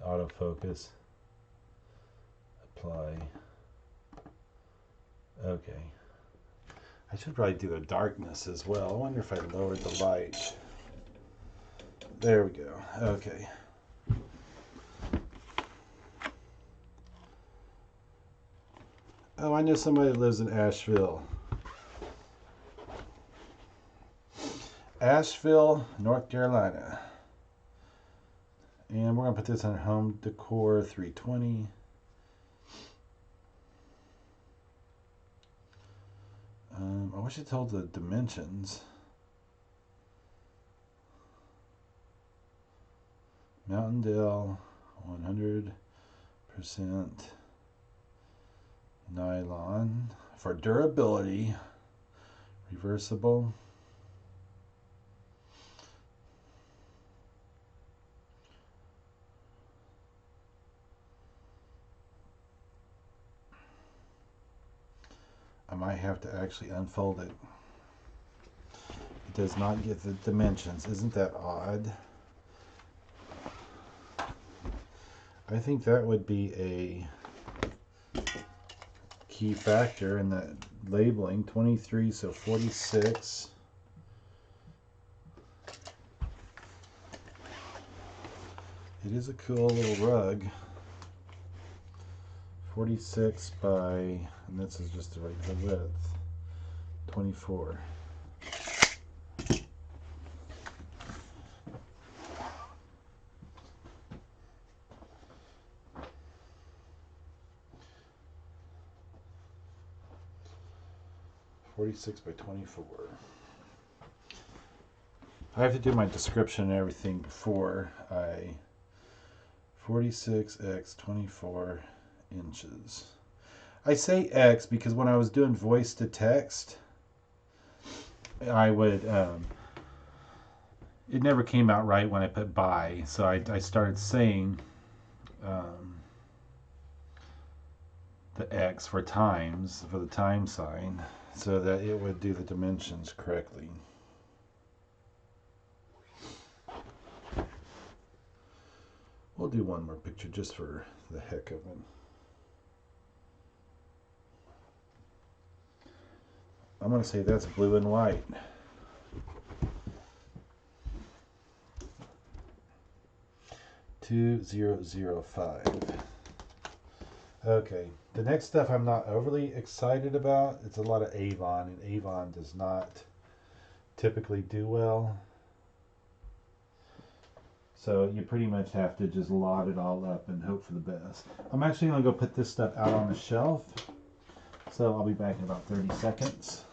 Autofocus. Apply. Okay. I should probably do the darkness as well. I wonder if I lowered the light. There we go. Okay. Oh, I know somebody that lives in Asheville. Asheville, North Carolina. And we're going to put this on Home Decor 320. I wish it told the dimensions. Mountaindale, 100% nylon for durability, reversible. I might have to actually unfold it. It does not get the dimensions. Isn't that odd? I think that would be a key factor in the labeling. 23, so 46. It is a cool little rug. 46 by, and this is just the regular width, 24. by 24. I have to do my description and everything before I 46x 24 inches. I say X because when I was doing voice to text, I would it never came out right when I put by, so I started saying the X for times, for the time sign, so that it would do the dimensions correctly. We'll do one more picture just for the heck of it. I'm going to say that's blue and white. $2,005. Okay, the next stuff I'm not overly excited about. It's a lot of Avon, and Avon does not typically do well. So you pretty much have to just lot it all up and hope for the best. I'm actually going to go put this stuff out on the shelf. So I'll be back in about 30 seconds.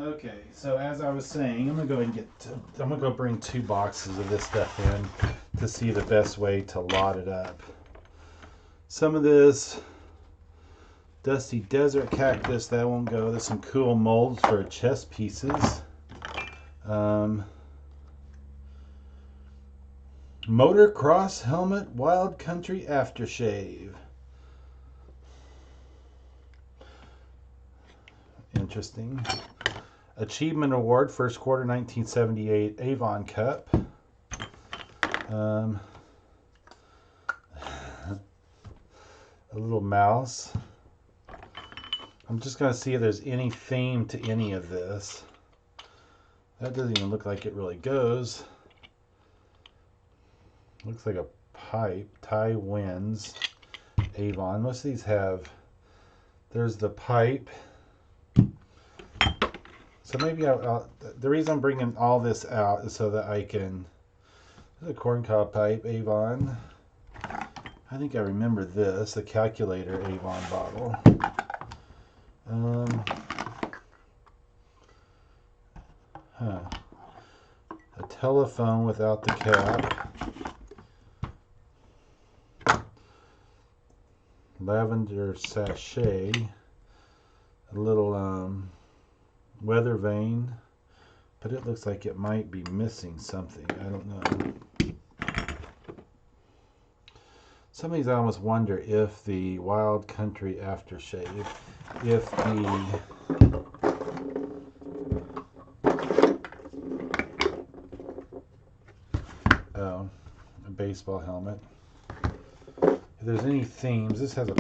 Okay, so as I was saying, I'm gonna go bring 2 boxes of this stuff in to see the best way to lot it up. Some of this dusty desert cactus, that won't go. There's some cool molds for chest pieces. Motocross helmet, wild country aftershave. Interesting. Achievement Award, first quarter 1978 Avon Cup. A little mouse. I'm just going to see if there's any theme to any of this. That doesn't even look like it really goes. Looks like a pipe. Ty Winds. Avon. Most of these have. There's the pipe. So maybe the reason I'm bringing all this out is so that I can. There's a corncob pipe. Avon. I think I remember this. The calculator Avon bottle. A telephone without the cap. Lavender sachet. A little weather vane. But it looks like it might be missing something. I don't know. Some of these I almost wonder if the Wild Country aftershave, if the a baseball helmet. If there's any themes, this has a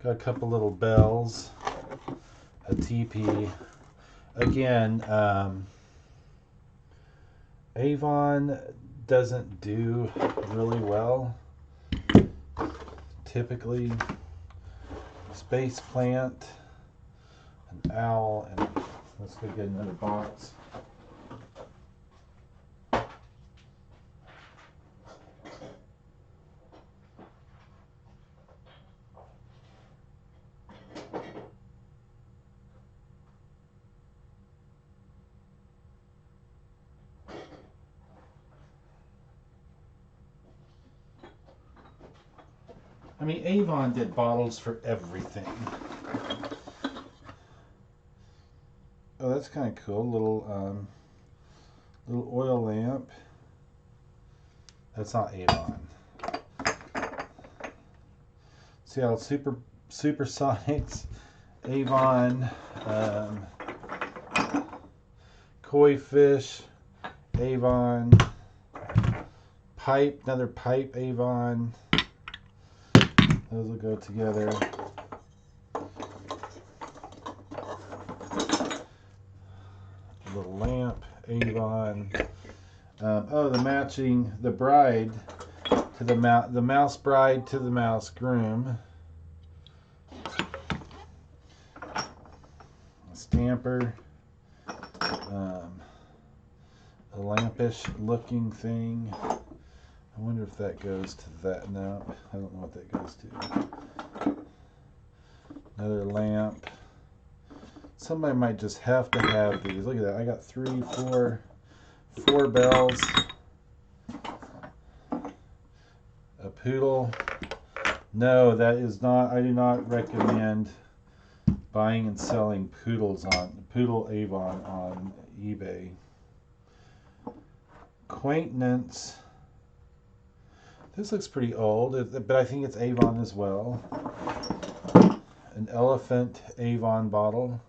got a couple little bells, a teepee. Again, Avon doesn't do really well. Typically, space plant, an owl, and let's go get another box. I mean, Avon did bottles for everything. Oh, that's kind of cool. Little oil lamp. That's not Avon. See how Supersonics, Avon, koi fish, Avon, pipe, another pipe, Avon. Those will go together. A little lamp, Avon. The bride to the mouse bride to the mouse groom. A stamper. A lampish looking thing. I wonder if that goes to that. No, I don't know what that goes to. Another lamp. Somebody might just have to have these. Look at that. I got four bells. A poodle. No, that is not. I do not recommend buying and selling poodle Avon on eBay. Quaintnance. This looks pretty old, but I think it's Avon as well. An elephant Avon bottle.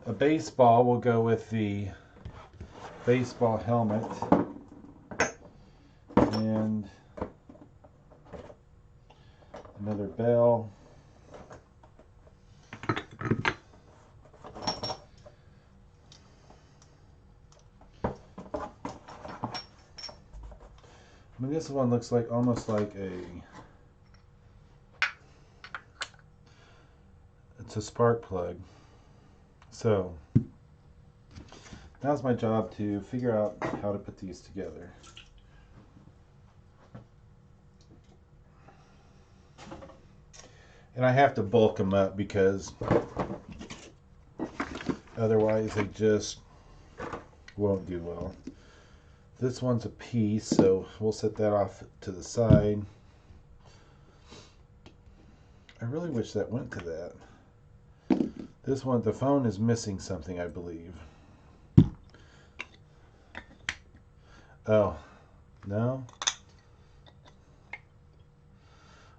A baseball will go with the baseball helmet. And another bell. I mean, this one looks like almost like it's a spark plug. So now's my job to figure out how to put these together. And I have to bulk them up because otherwise they just won't do well. This one's a piece, so we'll set that off to the side. I really wish that went to that. This one, the phone is missing something, I believe. Oh, no?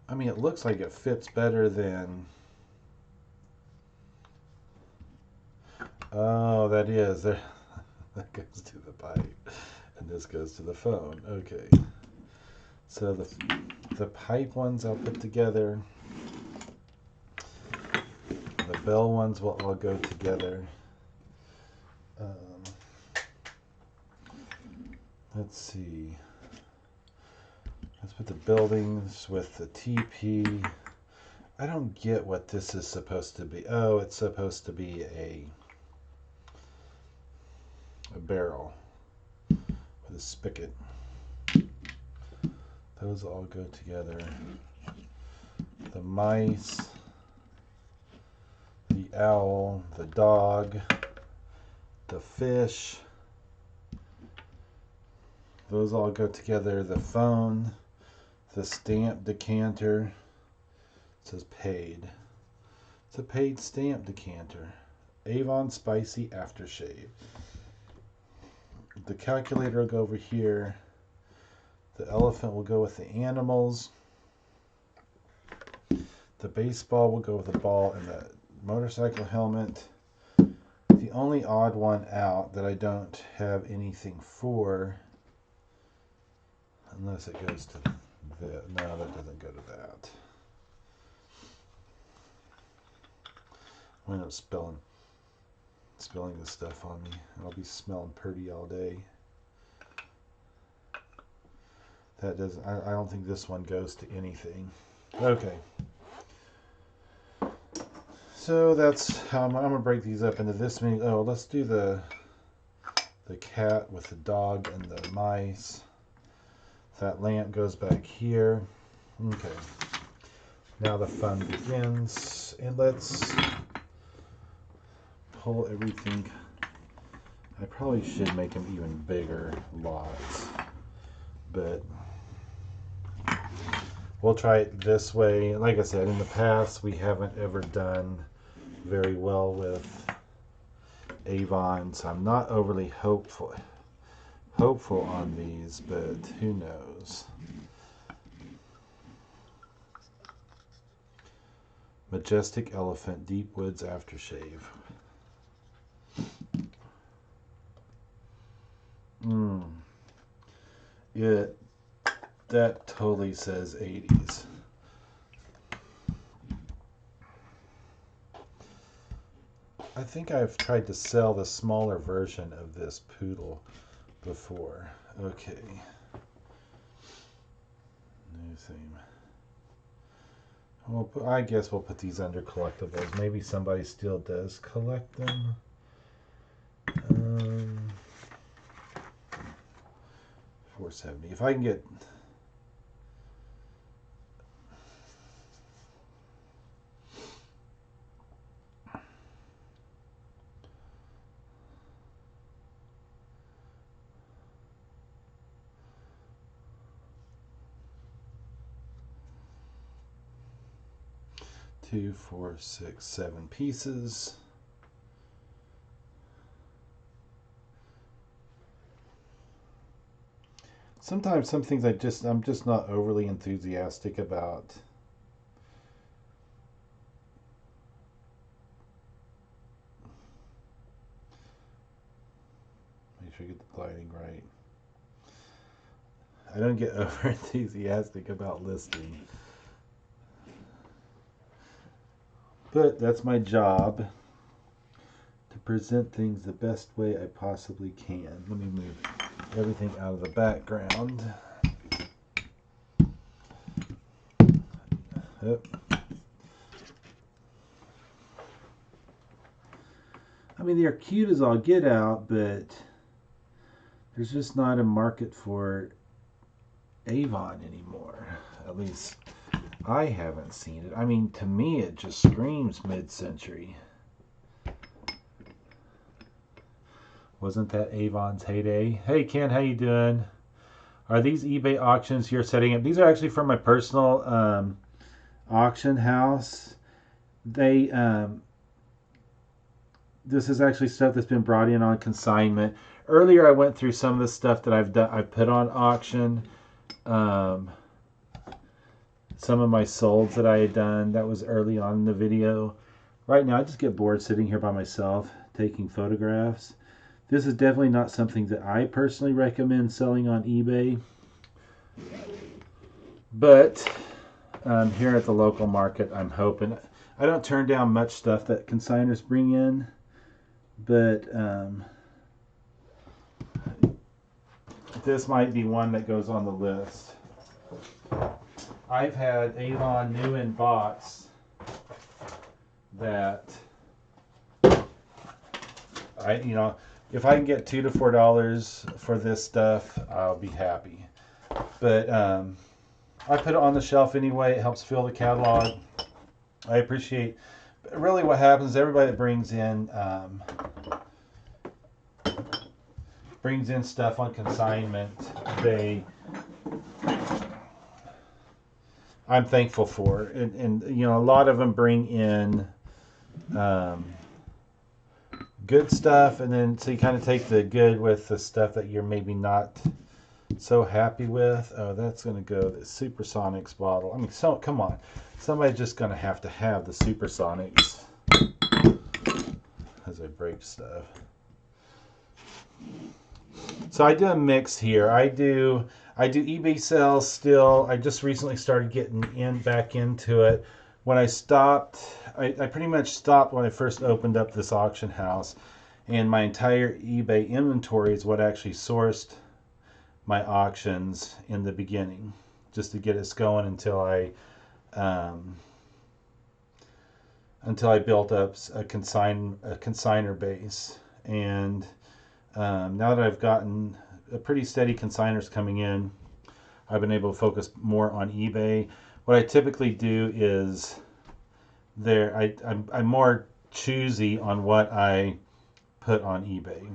I mean, it looks like it fits better than... Oh, that is. There. That goes to the pipe. And this goes to the phone. Okay. So the pipe ones I'll put together. The bell ones will all go together. Let's see. Let's put the buildings with the TP. I don't get what this is supposed to be. Oh, it's supposed to be a barrel with a spigot. Those all go together. The mice, the owl, the dog, the fish. Those all go together. The phone, the stamp decanter. It says paid. It's a paid stamp decanter. Avon Spicy Aftershave. The calculator will go over here. The elephant will go with the animals. The baseball will go with the ball and the motorcycle helmet. The only odd one out that I don't have anything for, unless it goes to the, no, that doesn't go to that. I'm going to end up spilling this stuff on me. I'll be smelling pretty all day. That doesn't, I don't think this one goes to anything. Okay. So that's how I'm going to break these up into this many. Oh, let's do the cat with the dog and the mice. That lamp goes back here. Okay. Now the fun begins. And let's pull everything. I probably should make them even bigger lots. But we'll try it this way. Like I said, in the past, we haven't ever done very well with Avon, so I'm not overly hopeful on these, but who knows. Majestic Elephant Deep Woods Aftershave. That totally says 80s. I think I've tried to sell the smaller version of this poodle before. Okay. New theme. Well, I guess we'll put these under collectibles. Maybe somebody still does collect them. 470. If I can get... Two, four, six, 7 pieces. Sometimes some things I'm just not overly enthusiastic about. Make sure you get the lighting right. I don't get over enthusiastic about listing. But that's my job, to present things the best way I possibly can. Let me move everything out of the background. Yep. I mean, they're cute as all get out, but there's just not a market for Avon anymore. At least I haven't seen it. I mean, to me, it just screams mid-century. Wasn't that Avon's heyday? Hey, Ken, how you doing? Are these eBay auctions you're setting up? These are actually from my personal auction house. They this is actually stuff that's been brought in on consignment. Earlier, I went through some of the stuff that I've put on auction. some of my solds that I had done. That was early on in the video. Right now I just get bored sitting here by myself taking photographs. This is definitely not something that I personally recommend selling on eBay. But here at the local market, I'm hoping. I don't turn down much stuff that consigners bring in, but this might be one that goes on the list. I've had Avon new in box that if I can get $2 to $4 for this stuff, I'll be happy. But I put it on the shelf anyway. It helps fill the catalog. I appreciate. Really, what happens? Everybody that brings in stuff on consignment, I'm thankful for, and a lot of them bring in good stuff, and then so you kind of take the good with the stuff that you're maybe not so happy with. Oh, that's going to go the Supersonics bottle. I mean, so come on, somebody's just going to have the Supersonics as I break stuff. So I do a mix here. I do eBay sales still. I just recently started getting back into it. When I stopped, I pretty much stopped when I first opened up this auction house, and my entire eBay inventory is what actually sourced my auctions in the beginning, just to get us going until I built up a consigner base. And now that I've gotten a pretty steady consigners coming in, I've been able to focus more on eBay. What I typically do is I'm more choosy on what I put on eBay.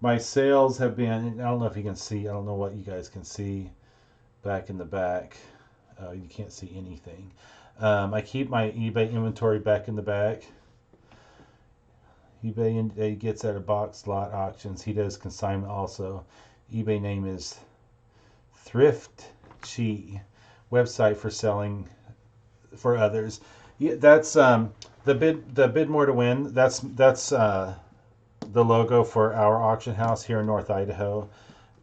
My sales have been, I don't know if you can see, I don't know what you guys can see back in the back. You can't see anything. I keep my eBay inventory back in the back. eBay gets at a box lot auctions. He does consignment also. eBay name is Thrift Chi, website for selling for others. Yeah, that's the bid more to win. That's the logo for our auction house here in North Idaho.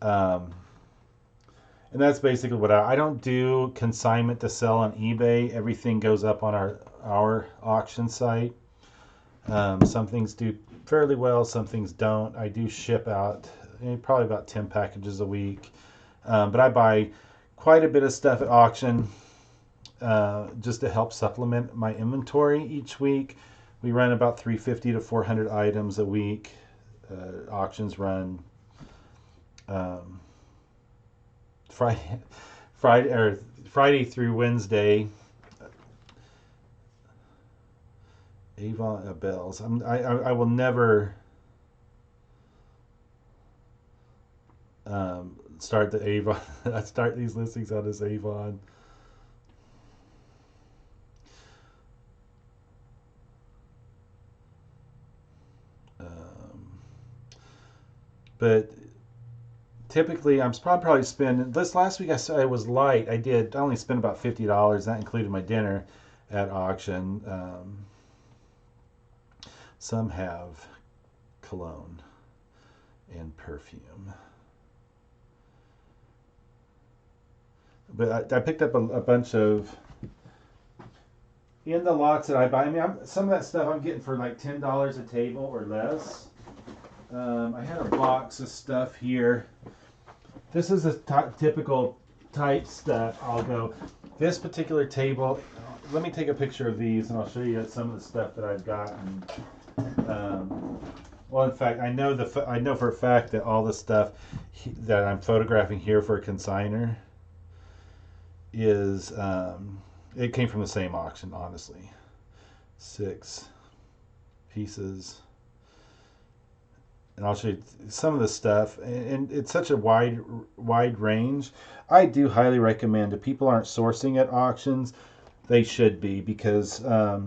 And that's basically what I don't do consignment to sell on eBay. Everything goes up on our auction site. Some things do fairly well, some things don't. I do ship out probably about 10 packages a week. But I buy quite a bit of stuff at auction just to help supplement my inventory each week. We run about 350 to 400 items a week. Auctions run Friday through Wednesday. Avon bells. I will never start the Avon. I start these listings on this Avon. But typically, I'm probably spending. This last week I was light. I only spent about $50. That included my dinner at auction. Some have cologne and perfume. But I picked up a bunch of, in the lots that I buy. I mean, some of that stuff I'm getting for like $10 a table or less. I had a box of stuff here. This is a typical type stuff. I'll go, this particular table, let me take a picture of these and I'll show you some of the stuff that I've gotten. Well, in fact, I know for a fact that all the stuff that I'm photographing here for a consigner is it came from the same auction, honestly. 6 pieces. And I'll show you some of the stuff, and it's such a wide range. I do highly recommend, if people aren't sourcing at auctions, they should be, because there's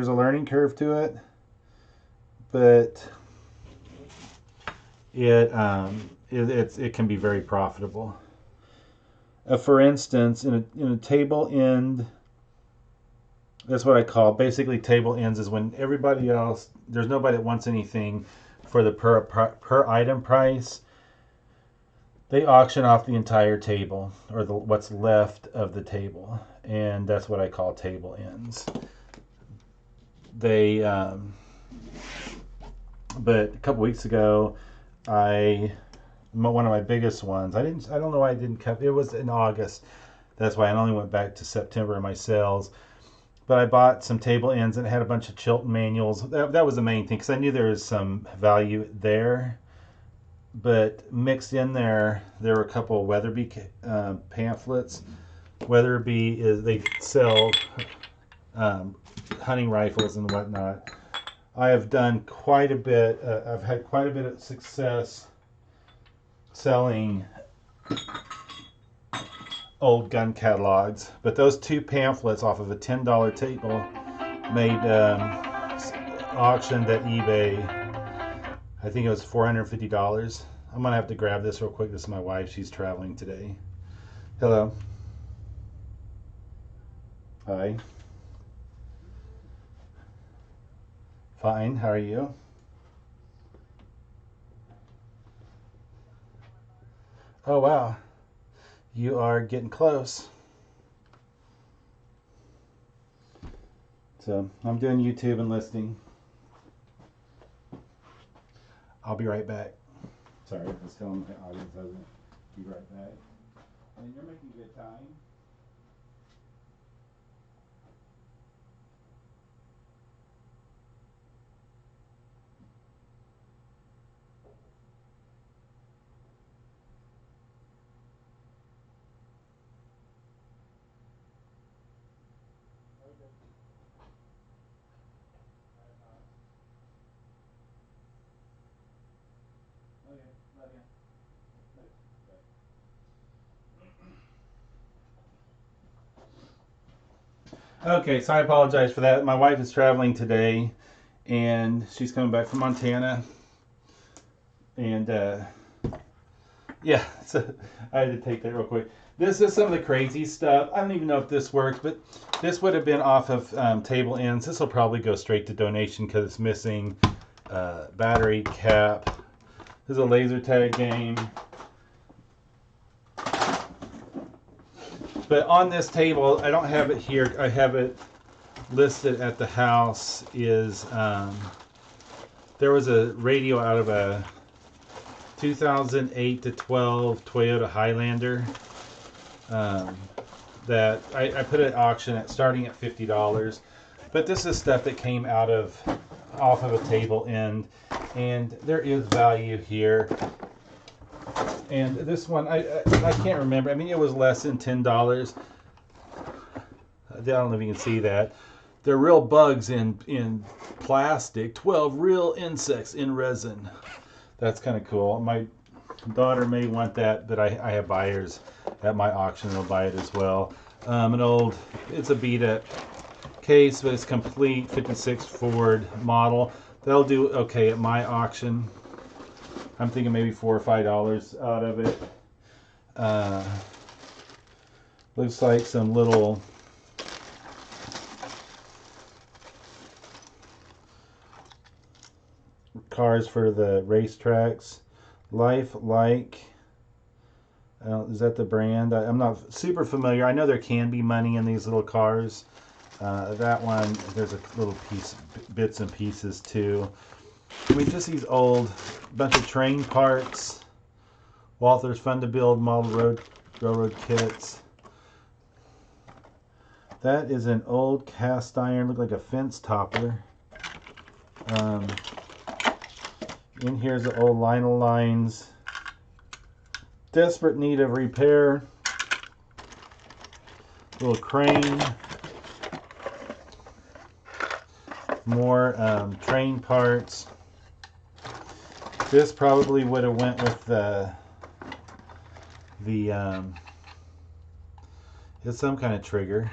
a learning curve to it, but it can be very profitable. For instance, in a table end, that's what I call basically table ends is when everybody else, there's nobody that wants anything for the per item price. They auction off the entire table or what's left of the table, and that's what I call table ends. They, but a couple weeks ago, one of my biggest ones. I don't know why I didn't cut. It was in August. That's why I only went back to September in my sales. But I bought some table ends and it had a bunch of Chilton manuals. That was the main thing because I knew there was some value there. But mixed in there were a couple of Weatherby pamphlets. Weatherby they sell hunting rifles and whatnot. I have done quite a bit. I've had quite a bit of success selling old gun catalogs, but those two pamphlets off of a $10 table made auctioned at eBay. I think it was $450. I'm gonna have to grab this real quick. This is my wife. She's traveling today. Hello. Hi. Fine. How are you? Oh wow. You are getting close. So I'm doing YouTube and listing. I'll be right back. Sorry, I was telling my audience I was going to be right back. And you're making good time. Okay, so I apologize for that. My wife is traveling today, and she's coming back from Montana. And yeah, so I had to take that real quick. This is some of the crazy stuff. I don't even know if this works, but this would have been off of table ends. This will probably go straight to donation because it's missing battery cap. This is a laser tag game. But on this table, I don't have it here. I have it listed at the house. There was a radio out of a 2008 to 12 Toyota Highlander that I put at auction at starting at $50. But this is stuff that came off of a table end, and there is value here. And this one, I can't remember. I mean, it was less than $10. I don't know if you can see that. They're real bugs in plastic. 12 real insects in resin. That's kind of cool. My daughter may want that, but I have buyers at my auction that'll buy it as well. It's a beat-up case, but it's complete 56 Ford model. They'll do okay at my auction. I'm thinking maybe $4 or $5 out of it. Looks like some little cars for the racetracks. Lifelike. Is that the brand? I'm not super familiar. I know there can be money in these little cars. That one, there's a little bits and pieces too. I mean, just these old bunch of train parts. Walther's Fun to Build model railroad kits. That is an old cast iron, look like a fence toppler. In here's the old Lionel lines. Desperate need of repair. Little crane. More train parts. This probably would have went with it's some kind of trigger.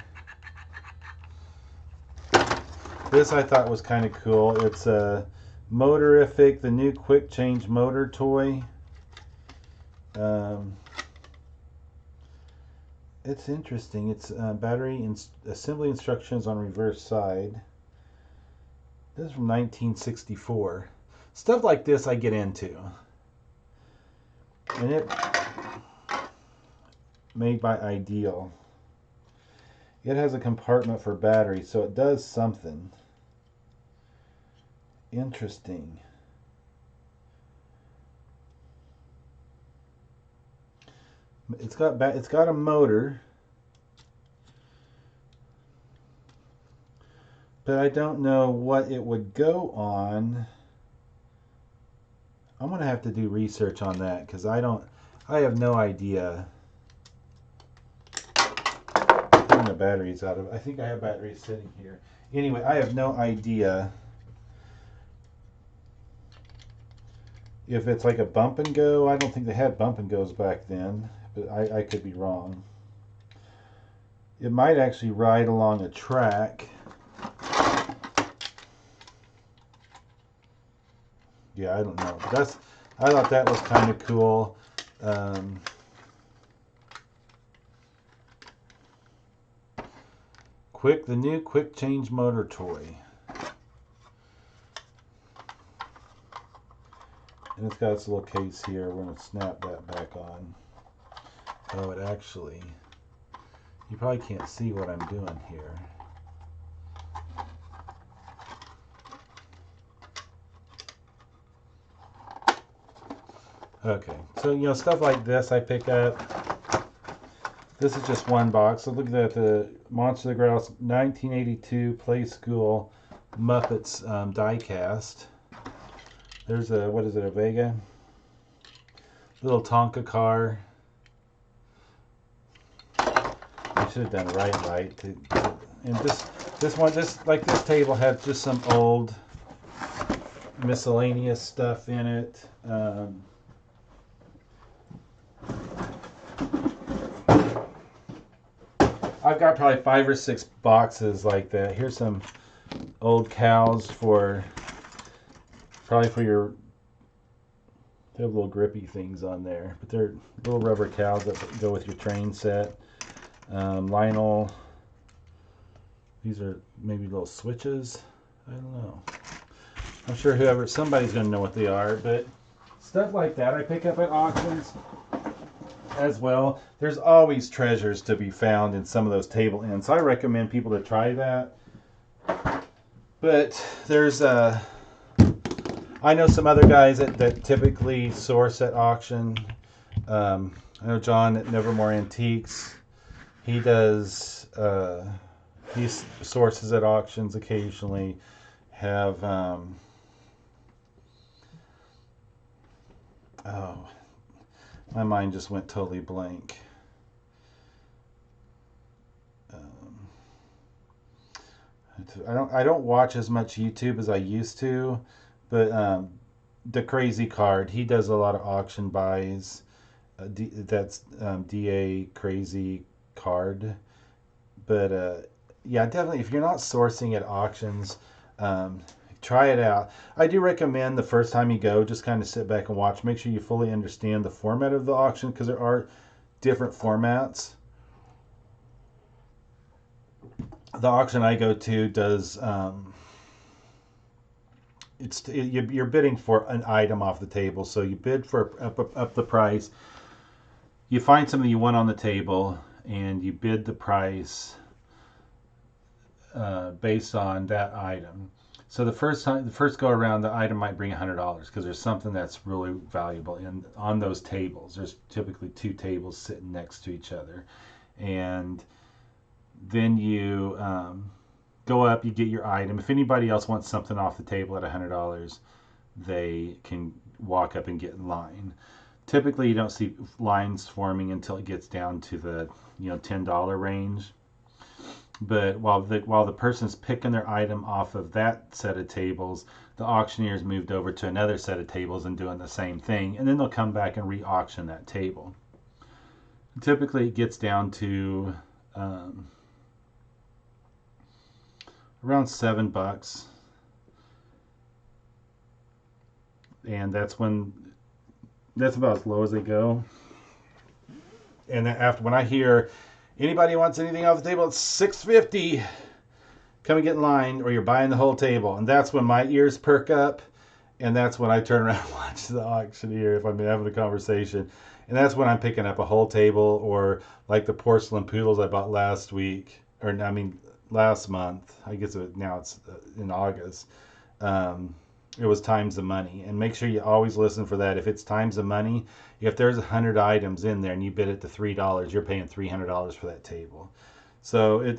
This I thought was kind of cool. It's a Motorific, the new quick change motor toy. It's interesting. It's battery assembly instructions on reverse side. This is from 1964. Stuff like this I get into. And it made by Ideal. It has a compartment for batteries, so it does something. Interesting. It's got a motor, but I don't know what it would go on. I'm gonna have to do research on that because I have no idea. Putting the batteries out of. I think I have batteries sitting here. Anyway, I have no idea if it's like a bump and go. I don't think they had bump and goes back then, but I could be wrong. It might actually ride along a track. Yeah, I don't know. I thought that was kind of cool. The new quick change motor toy. And it's got its little case here. We're going to snap that back on. Oh, it actually... You probably can't see what I'm doing here. Okay, so stuff like this I pick up. This is just one box. So look at the Monster the Grouse 1982 Play School Muppets die cast. There's a, what is it, a Vega? Little Tonka car. I should have done right. And this table has just some old miscellaneous stuff in it. I've got probably 5 or 6 boxes like that. Here's some old cows probably for your, they have little grippy things on there, but they're little rubber cows that go with your train set. Lionel, these are maybe little switches. I don't know. I'm sure somebody's going to know what they are, but stuff like that I pick up at auctions as well. There's always treasures to be found in some of those table ends. So I recommend people to try that. But there's I know some other guys that typically source at auction. I know John at Nevermore Antiques. He does. He sources at auctions occasionally. Have oh, my mind just went totally blank. I don't watch as much YouTube as I used to, but the Crazy Card, he does a lot of auction buys. That's DA Crazy Card. But yeah, definitely if you're not sourcing at auctions, try it out. I do recommend the first time you go, just kind of sit back and watch. Make sure you fully understand the format of the auction because there are different formats. The auction I go to does you're bidding for an item off the table, so you bid for up the price. You find something you want on the table, and you bid the price based on that item. So the first go around, the item might bring $100 because there's something that's really valuable on those tables. There's typically 2 tables sitting next to each other, and then you go up, you get your item. If anybody else wants something off the table at $100, they can walk up and get in line. Typically, you don't see lines forming until it gets down to the $10 range. But while the person's picking their item off of that set of tables, the auctioneer's moved over to another set of tables and doing the same thing, and then they'll come back and re-auction that table. Typically, it gets down to around $7, and that's about as low as they go. And after when I hear Anybody wants anything off the table? It's $6.50. Come and get in line, or you're buying the whole table. And that's when my ears perk up, and that's when I turn around and watch the auctioneer if I'm having a conversation. And that's when I'm picking up a whole table, or like the porcelain poodles I bought last week, or I mean last month. I guess now it's in August. Um, it was times the money, and make sure you always listen for that. If it's times the money, if there's 100 items in there and you bid it to $3, you're paying $300 for that table. So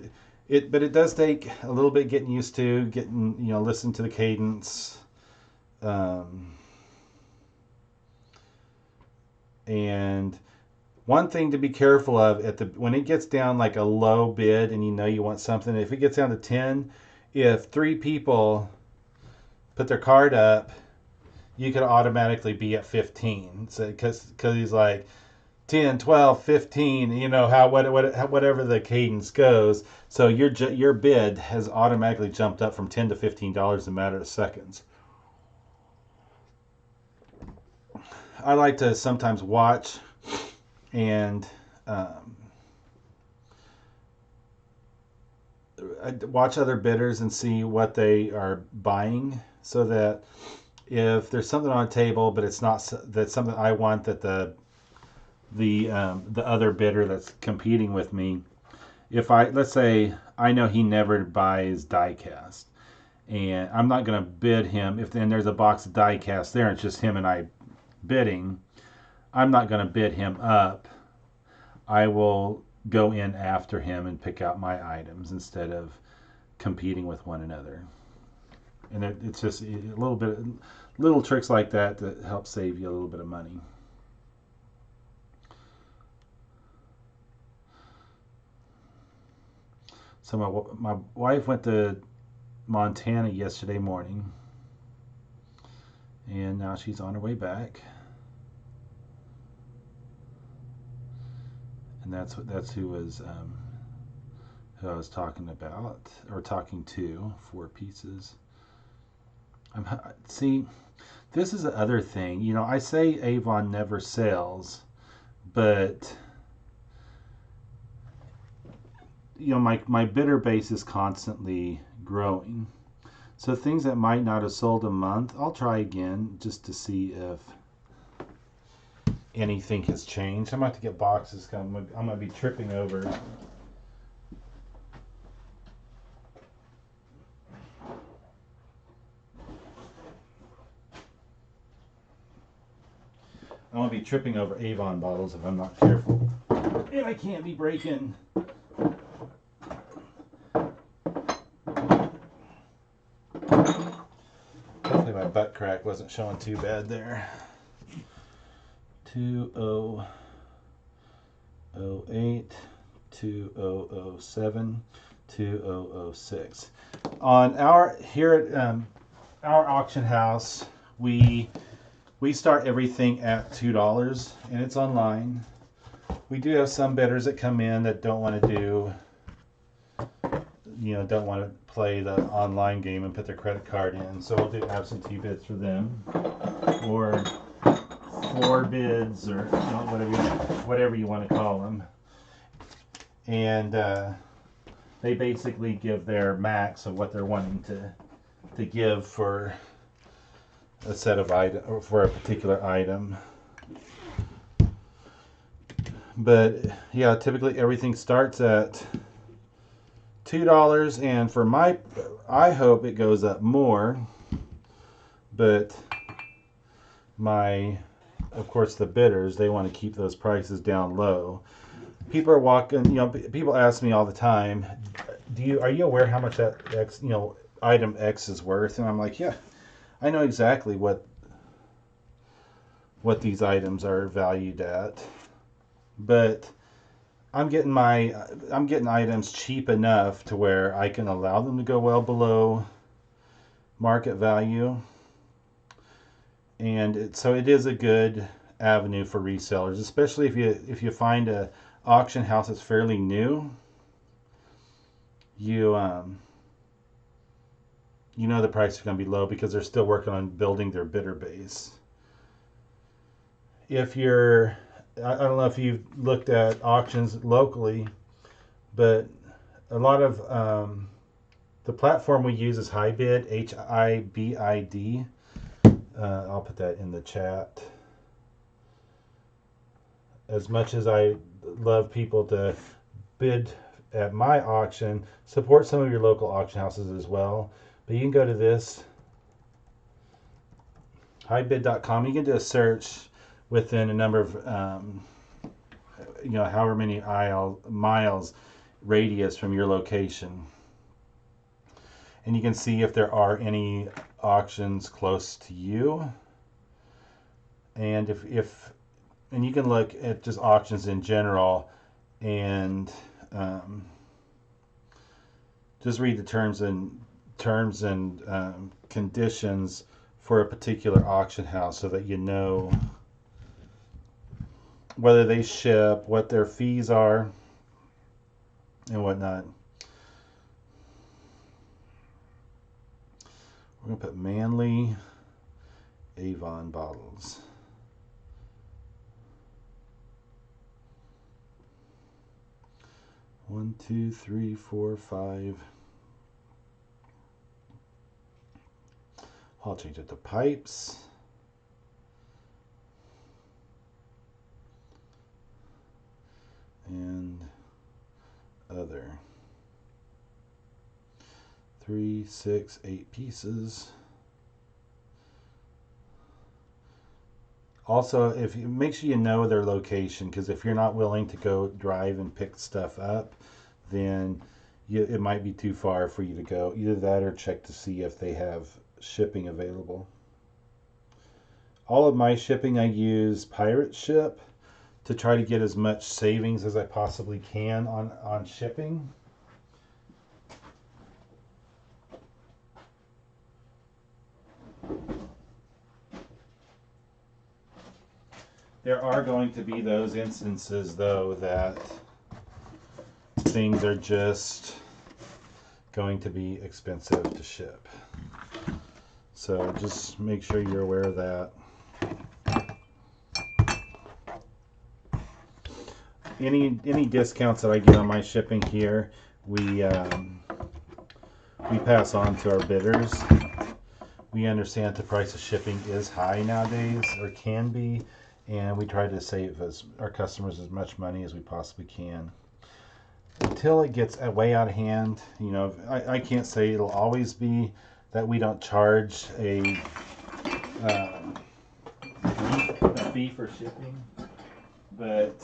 but it does take a little bit getting used to, getting, listen to the cadence. Um, and one thing to be careful of when it gets down like a low bid and you want something, if it gets down to 10, if 3 people put their card up, you could automatically be at 15. So because he's like 10, 12, 15, whatever the cadence goes. So your bid has automatically jumped up from $10 to $15 in a matter of seconds. I like to sometimes watch and watch other bidders and see what they are buying, so that if there's something on a table but it's not that's something I want, that the other bidder that's competing with me, let's say I know he never buys die cast, and I'm not going to bid him if then there's a box of die cast there and it's just him and I bidding, I'm not going to bid him up. I will go in after him and pick out my items instead of competing with one another. And it's just little tricks like that help save you a little bit of money. So my wife went to Montana yesterday morning, and now she's on her way back. And that's who I was talking about, or talking to, 4 pieces. See, this is the other thing. I say Avon never sells, but my bidder base is constantly growing. So things that might not have sold a month, I'll try again just to see if anything has changed. I'm about to get boxes. I'm going to be tripping over. I'm going to be tripping over Avon bottles if I'm not careful. And I can't be breaking. Hopefully my butt crack wasn't showing too bad there. 2008, 2007, 2006. On our auction house, we start everything at $2, and it's online. We do have some bidders that come in that don't want to don't want to play the online game and put their credit card in. So we'll do absentee bids for them, or floor bids, or whatever you want to call them. And they basically give their max of what they're wanting to give for a set of item, or for a particular item. But yeah, typically everything starts at $2, and I hope it goes up more. But of course, the bidders, they want to keep those prices down low. People are walking, people ask me all the time, are you aware how much that item X is worth? And I'm like, yeah, I know exactly what these items are valued at. But I'm getting items cheap enough to where I can allow them to go well below market value. And so it is a good avenue for resellers, especially if you find a auction house that's fairly new. The price is going to be low because they're still working on building their bidder base. I don't know if you've looked at auctions locally. but a lot of the platform we use is Hibid, HIBID. I'll put that in the chat. As much as I love people to bid at my auction, support some of your local auction houses as well. But you can go to this hibid.com. You can do a search within a number of however many miles radius from your location, and you can see if there are any auctions close to you. And if and you can look at just auctions in general, and just read the terms and conditions for a particular auction house, so that you know whether they ship, what their fees are, and whatnot. We're going to put Manly Avon bottles. One, two, three, four, five. I'll change it to pipes. And other. 3, 6, 8 pieces. Also, if you make sure you know their location, because if you're not willing to go drive and pick stuff up, then it might be too far for you to go. Either that, or check to see if they have shipping available. All of my shipping, I use Pirate Ship to try to get as much savings as I possibly can on shipping. There are going to be those instances, though, that things are just going to be expensive to ship. So just make sure you're aware of that. Any discounts that I get on my shipping here, we pass on to our bidders. We understand the price of shipping is high nowadays, or can be, and we try to save our customers as much money as we possibly can. Until it gets way out of hand, I can't say it'll always be that we don't charge a fee for shipping, but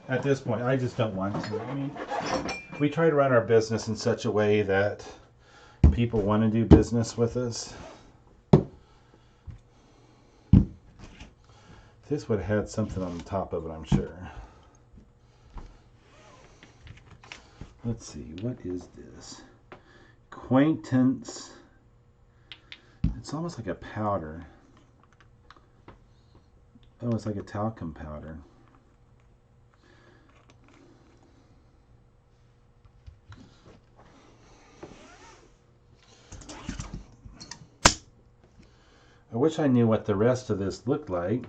at this point, I just don't want to. I mean, we try to run our business in such a way that people want to do business with us. This would have had something on the top of it, I'm sure. Let's see, what is this? Acquaintance. It's almost like a powder. Oh, it's like a talcum powder. I wish I knew what the rest of this looked like.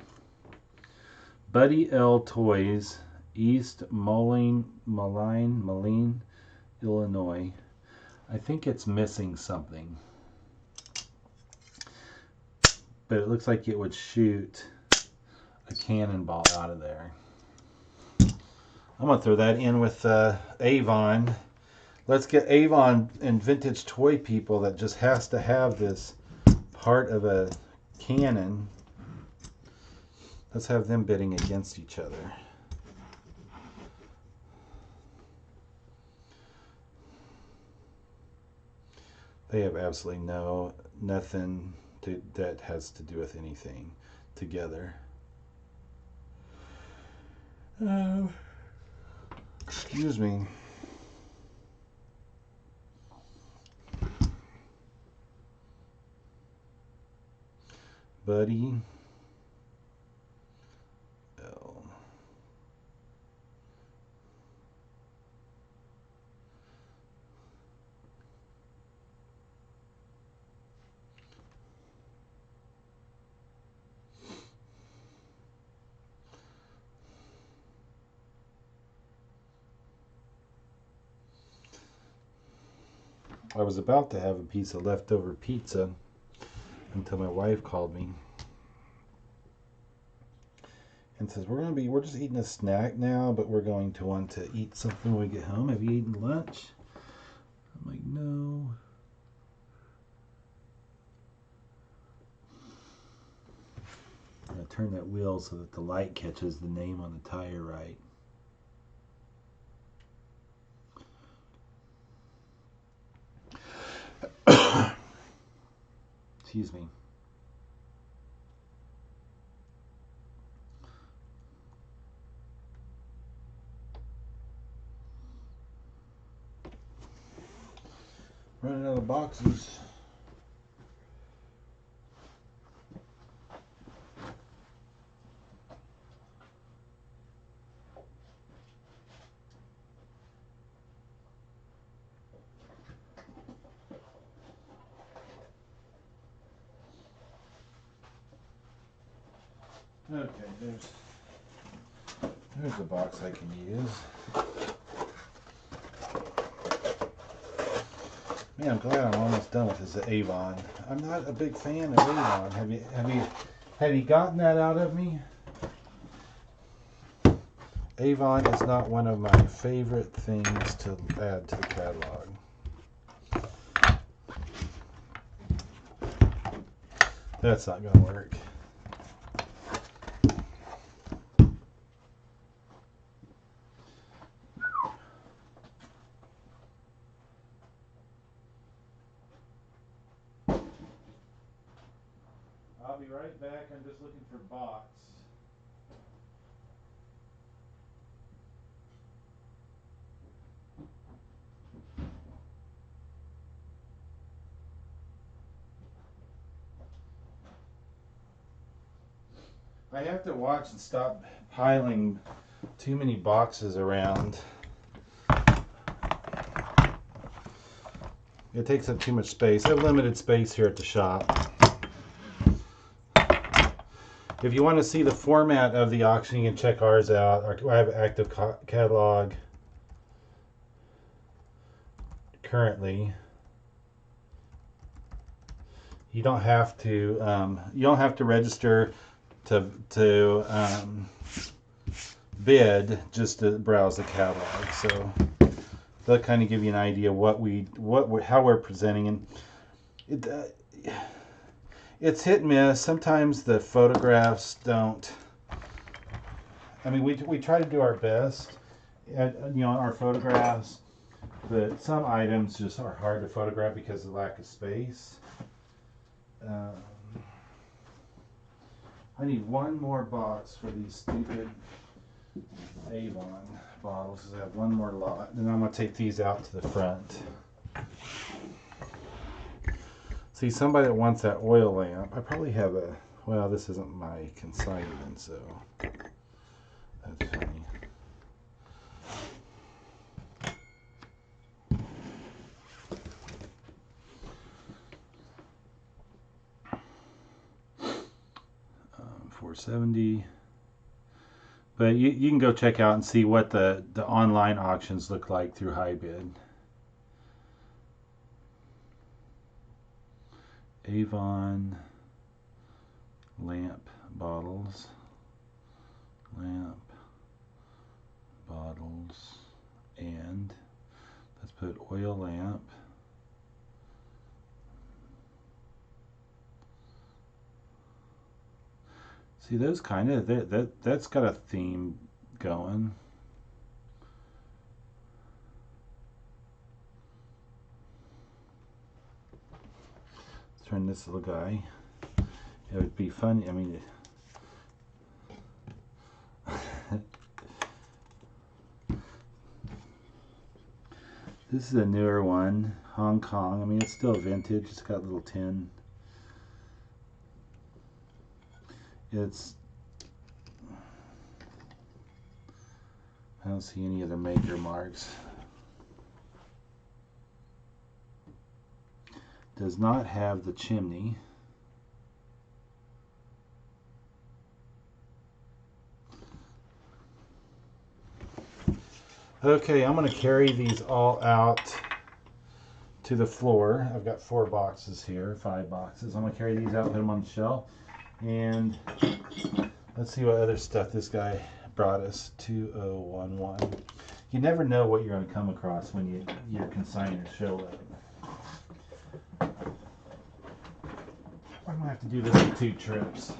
Buddy L Toys, East Moline, Illinois. I think it's missing something, but it looks like it would shoot a cannonball out of there. I'm gonna throw that in with Avon. Let's get Avon and vintage toy people that just has to have this part of a cannon. Let's have them bidding against each other. They have absolutely nothing that has to do with anything together. Excuse me. Buddy L. I was about to have a piece of leftover pizza until my wife called me and says, we're just eating a snack now, but we're going to want to eat something when we get home. Have you eaten lunch? I'm like, no. I'm going to turn that wheel so that the light catches the name on the tire right. Excuse me. Running out of boxes. Okay, there's a box I can use. Man, I'm glad I'm almost done with this Avon. I'm not a big fan of Avon. Have you gotten that out of me? Avon is not one of my favorite things to add to the catalog. That's not going to work. I'll be right back. I'm just looking for box. I have to watch and stop piling too many boxes around. It takes up too much space. I have limited space here at the shop. If you want to see the format of the auction, you can check ours out. I have an active catalog currently. You don't have to register to bid just to browse the catalog. So they'll kind of give you an idea how we're presenting, and it's hit and miss. Sometimes the photographs don't. I mean, we try to do our best at our photographs, but some items just are hard to photograph because of the lack of space. I need one more box for these stupid Avon bottles because I have one more lot. And I'm going to take these out to the front. See, somebody that wants that oil lamp, I probably have well, this isn't my consignment, so that's funny. $470. But you can go check out and see what the online auctions look like through HighBid. Avon lamp bottles, and let's put oil lamp. See, those kind of that's got a theme going. Let's turn this little guy. It would be funny. I mean, this is a newer one, Hong Kong. I mean, it's still vintage. It's got a little tin. I don't see any other maker marks. Does not have the chimney. Okay, I'm going to carry these all out to the floor. I've got 4 boxes here, 5 boxes. I'm gonna carry these out, put them on the shelf, and let's see what other stuff this guy brought us. 2011. You never know what you're gonna come across when your consigners show up. I'm gonna have to do this in 2 trips.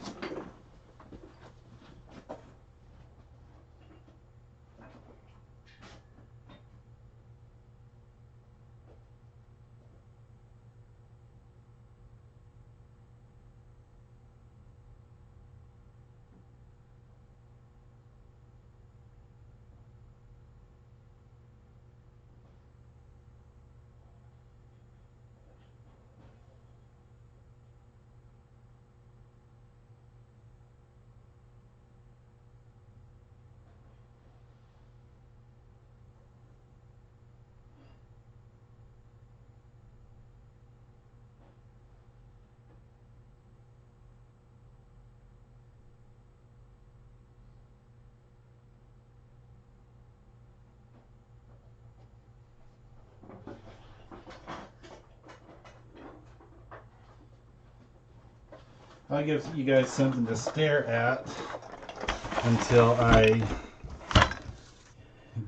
I'll give you guys something to stare at until I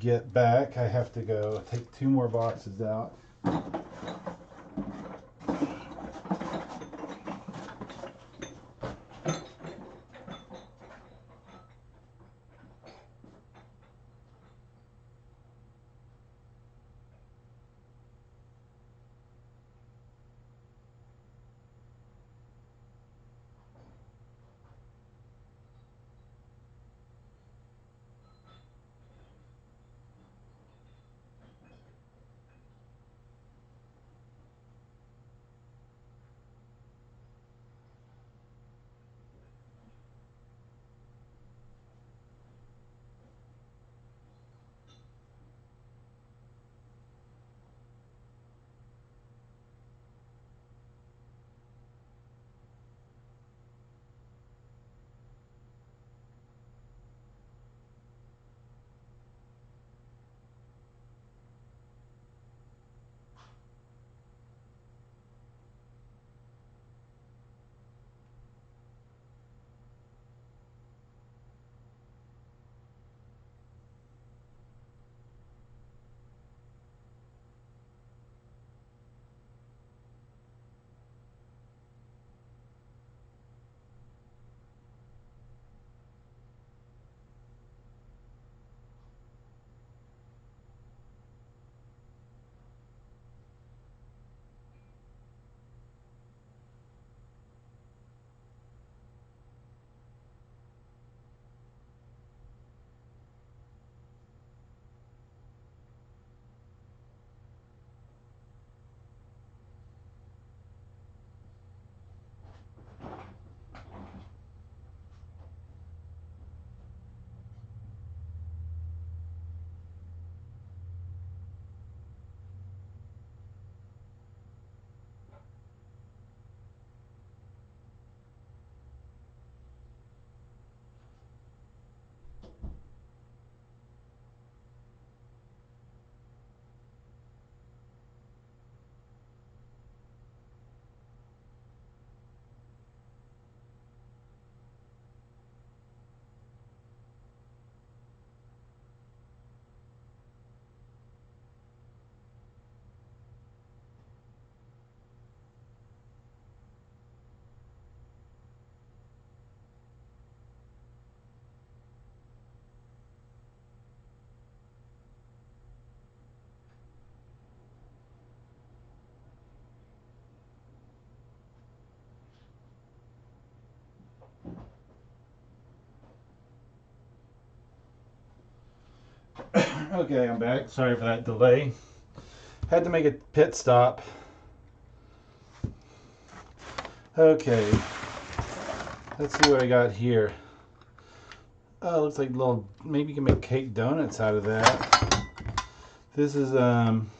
get back. I have to go take 2 more boxes out. Okay, I'm back. Sorry for that delay. Had to make a pit stop. Okay, let's see what I got here. Oh, looks like little, maybe you can make cake donuts out of that. This is some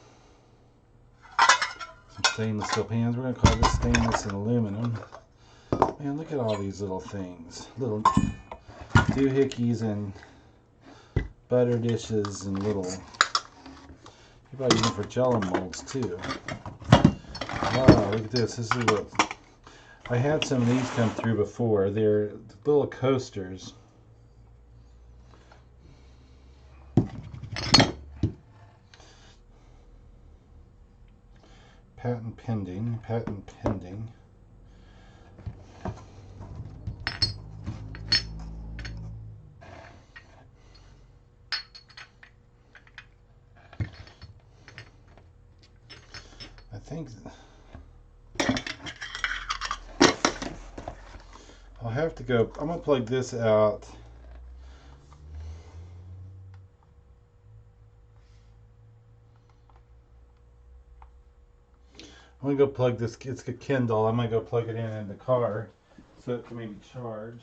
stainless steel pans. We're gonna call this stainless and aluminum. Man, look at all these little things. Little doohickeys and butter dishes and little, you probably use them for jello molds too. Wow, look at this. This is what I had some of these come through before. They're little coasters. Patent pending. Patent pending. I think I'll have to go. I'm going to plug this out. I'm going to go plug this. It's a Kindle. I'm going to go plug it in the car so it can maybe charge.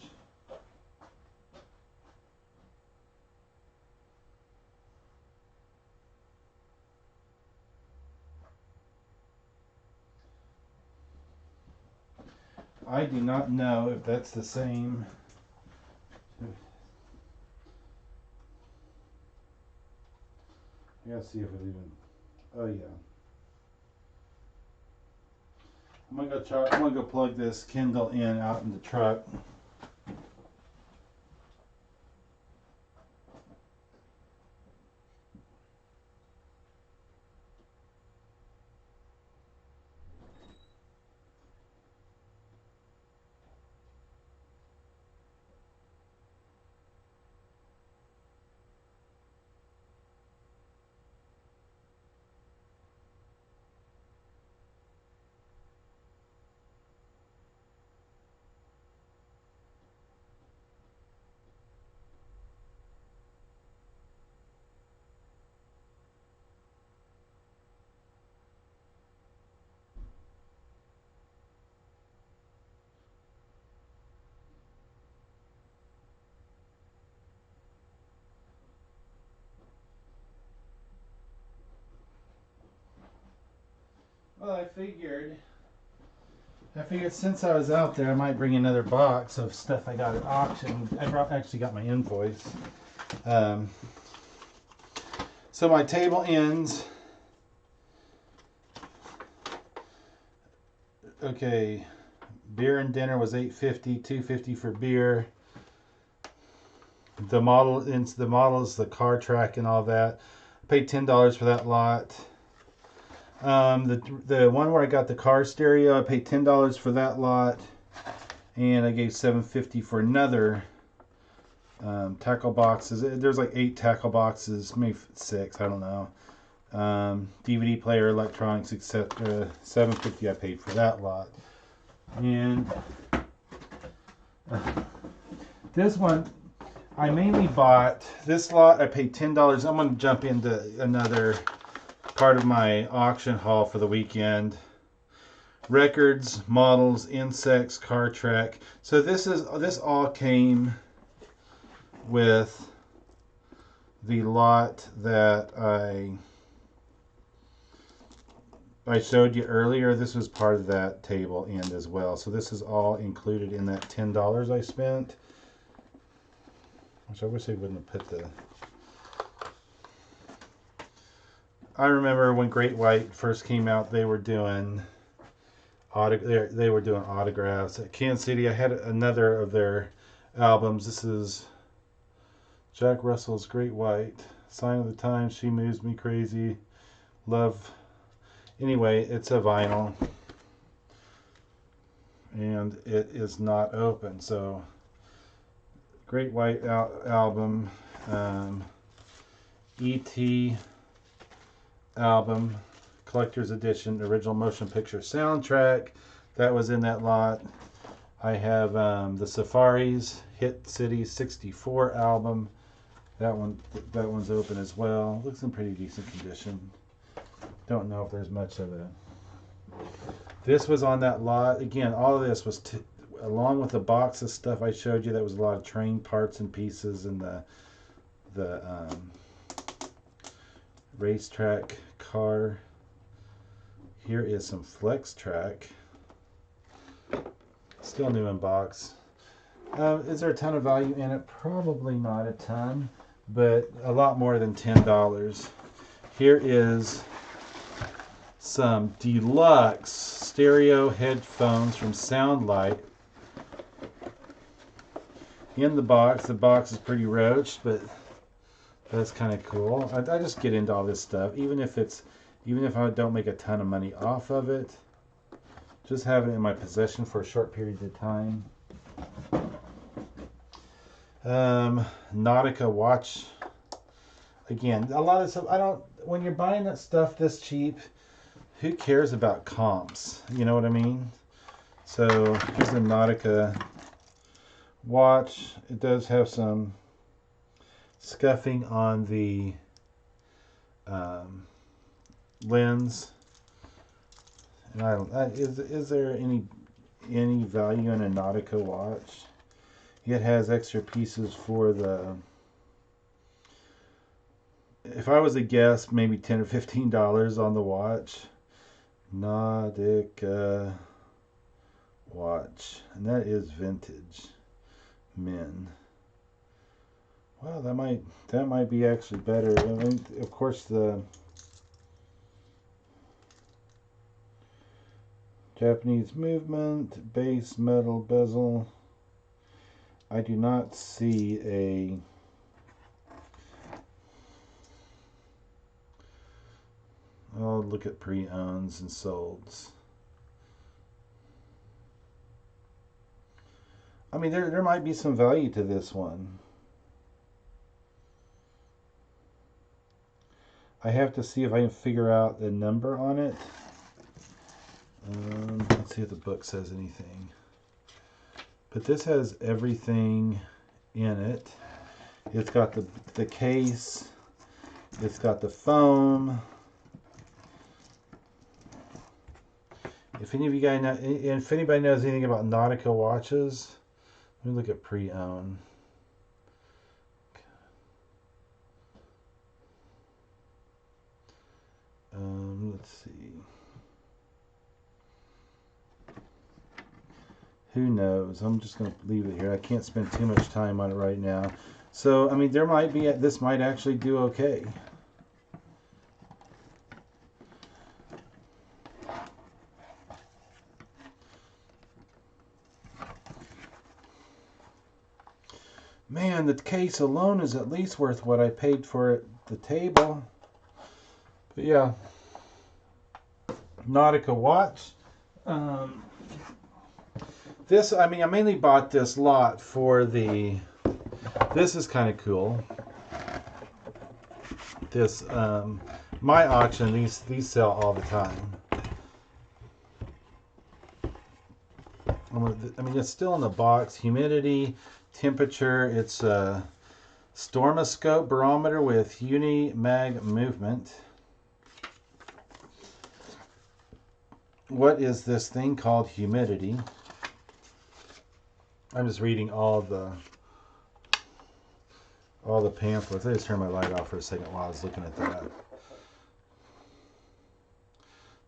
I do not know if that's the same. I gotta see if it even. Oh yeah. I'm gonna go plug this Kindle in out in the truck. Well, I figured since I was out there, I might bring another box of stuff I got at auction. Actually got my invoice. So my table ends. Okay, beer and dinner was $8.50, $2.50 for beer. The model is the car track and all that. I paid $10 for that lot. The one where I got the car stereo, I paid $10 for that lot, and I gave $7.50 for another tackle boxes. There's like 8 tackle boxes, maybe 6, I don't know. DVD player, electronics, etc. $7.50 I paid for that lot. And this one, I mainly bought this lot. I paid $10. I'm going to jump into another part of my auction haul for the weekend. Records, models, insects, car track. So this all came with the lot that I showed you earlier. This was part of that table end as well. So this is all included in that $10 I spent. Which I wish they wouldn't have put the... I remember when Great White first came out, they were doing autographs. At Kansas City, I had another of their albums. This is Jack Russell's Great White. Sign of the Times, She Moves Me Crazy. Love. Anyway, it's a vinyl. And it is not open. So, Great White album. E.T. album, collector's edition, original motion picture soundtrack. That was in that lot. I have the Safaris Hit City '64 album. That one's open as well. Looks in pretty decent condition. Don't know if there's much of it. This was on that lot. Again, all of this was along with the box of stuff I showed you. That was a lot of train parts and pieces and the racetrack car. Here is some Flex Track. Still new in box. Is there a ton of value in it? Probably not a ton, but a lot more than $10. Here is some deluxe stereo headphones from Soundlight in the box. The box is pretty roached, but that's kind of cool. I just get into all this stuff, even if I don't make a ton of money off of it. Just having it in my possession for a short period of time. Nautica watch. Again, a lot of stuff. When you're buying that stuff this cheap, who cares about comps? You know what I mean? So here's the Nautica watch. It does have some scuffing on the lens. And is there any value in a Nautica watch? It has extra pieces for the. If I was a guess, maybe $10 or $15 on the watch. Nautica watch, and that is vintage men. Well, that might be actually better. I mean, of course, the Japanese movement, base metal bezel. I do not see a I'll look at pre-owns and solds. I mean, there might be some value to this one. I have to see if I can figure out the number on it. Let's see if the book says anything. But this has everything in it. It's got the case. It's got the foam. If any of you guys know, if anybody knows anything about Nautica watches, let me look at pre-owned. Let's see. Who knows? I'm just going to leave it here. I can't spend too much time on it right now. So, I mean, this might actually do okay. Man, the case alone is at least worth what I paid for it at the table. But yeah, Nautica watch. I mainly bought this lot for the. This is kind of cool. This, my auction, these sell all the time. I mean, it's still in the box. Humidity, temperature. It's a Stormoscope barometer with uni-mag movement. What is this thing called humidity? I'm just reading all the pamphlets. I just turned my light off for a second while I was looking at that.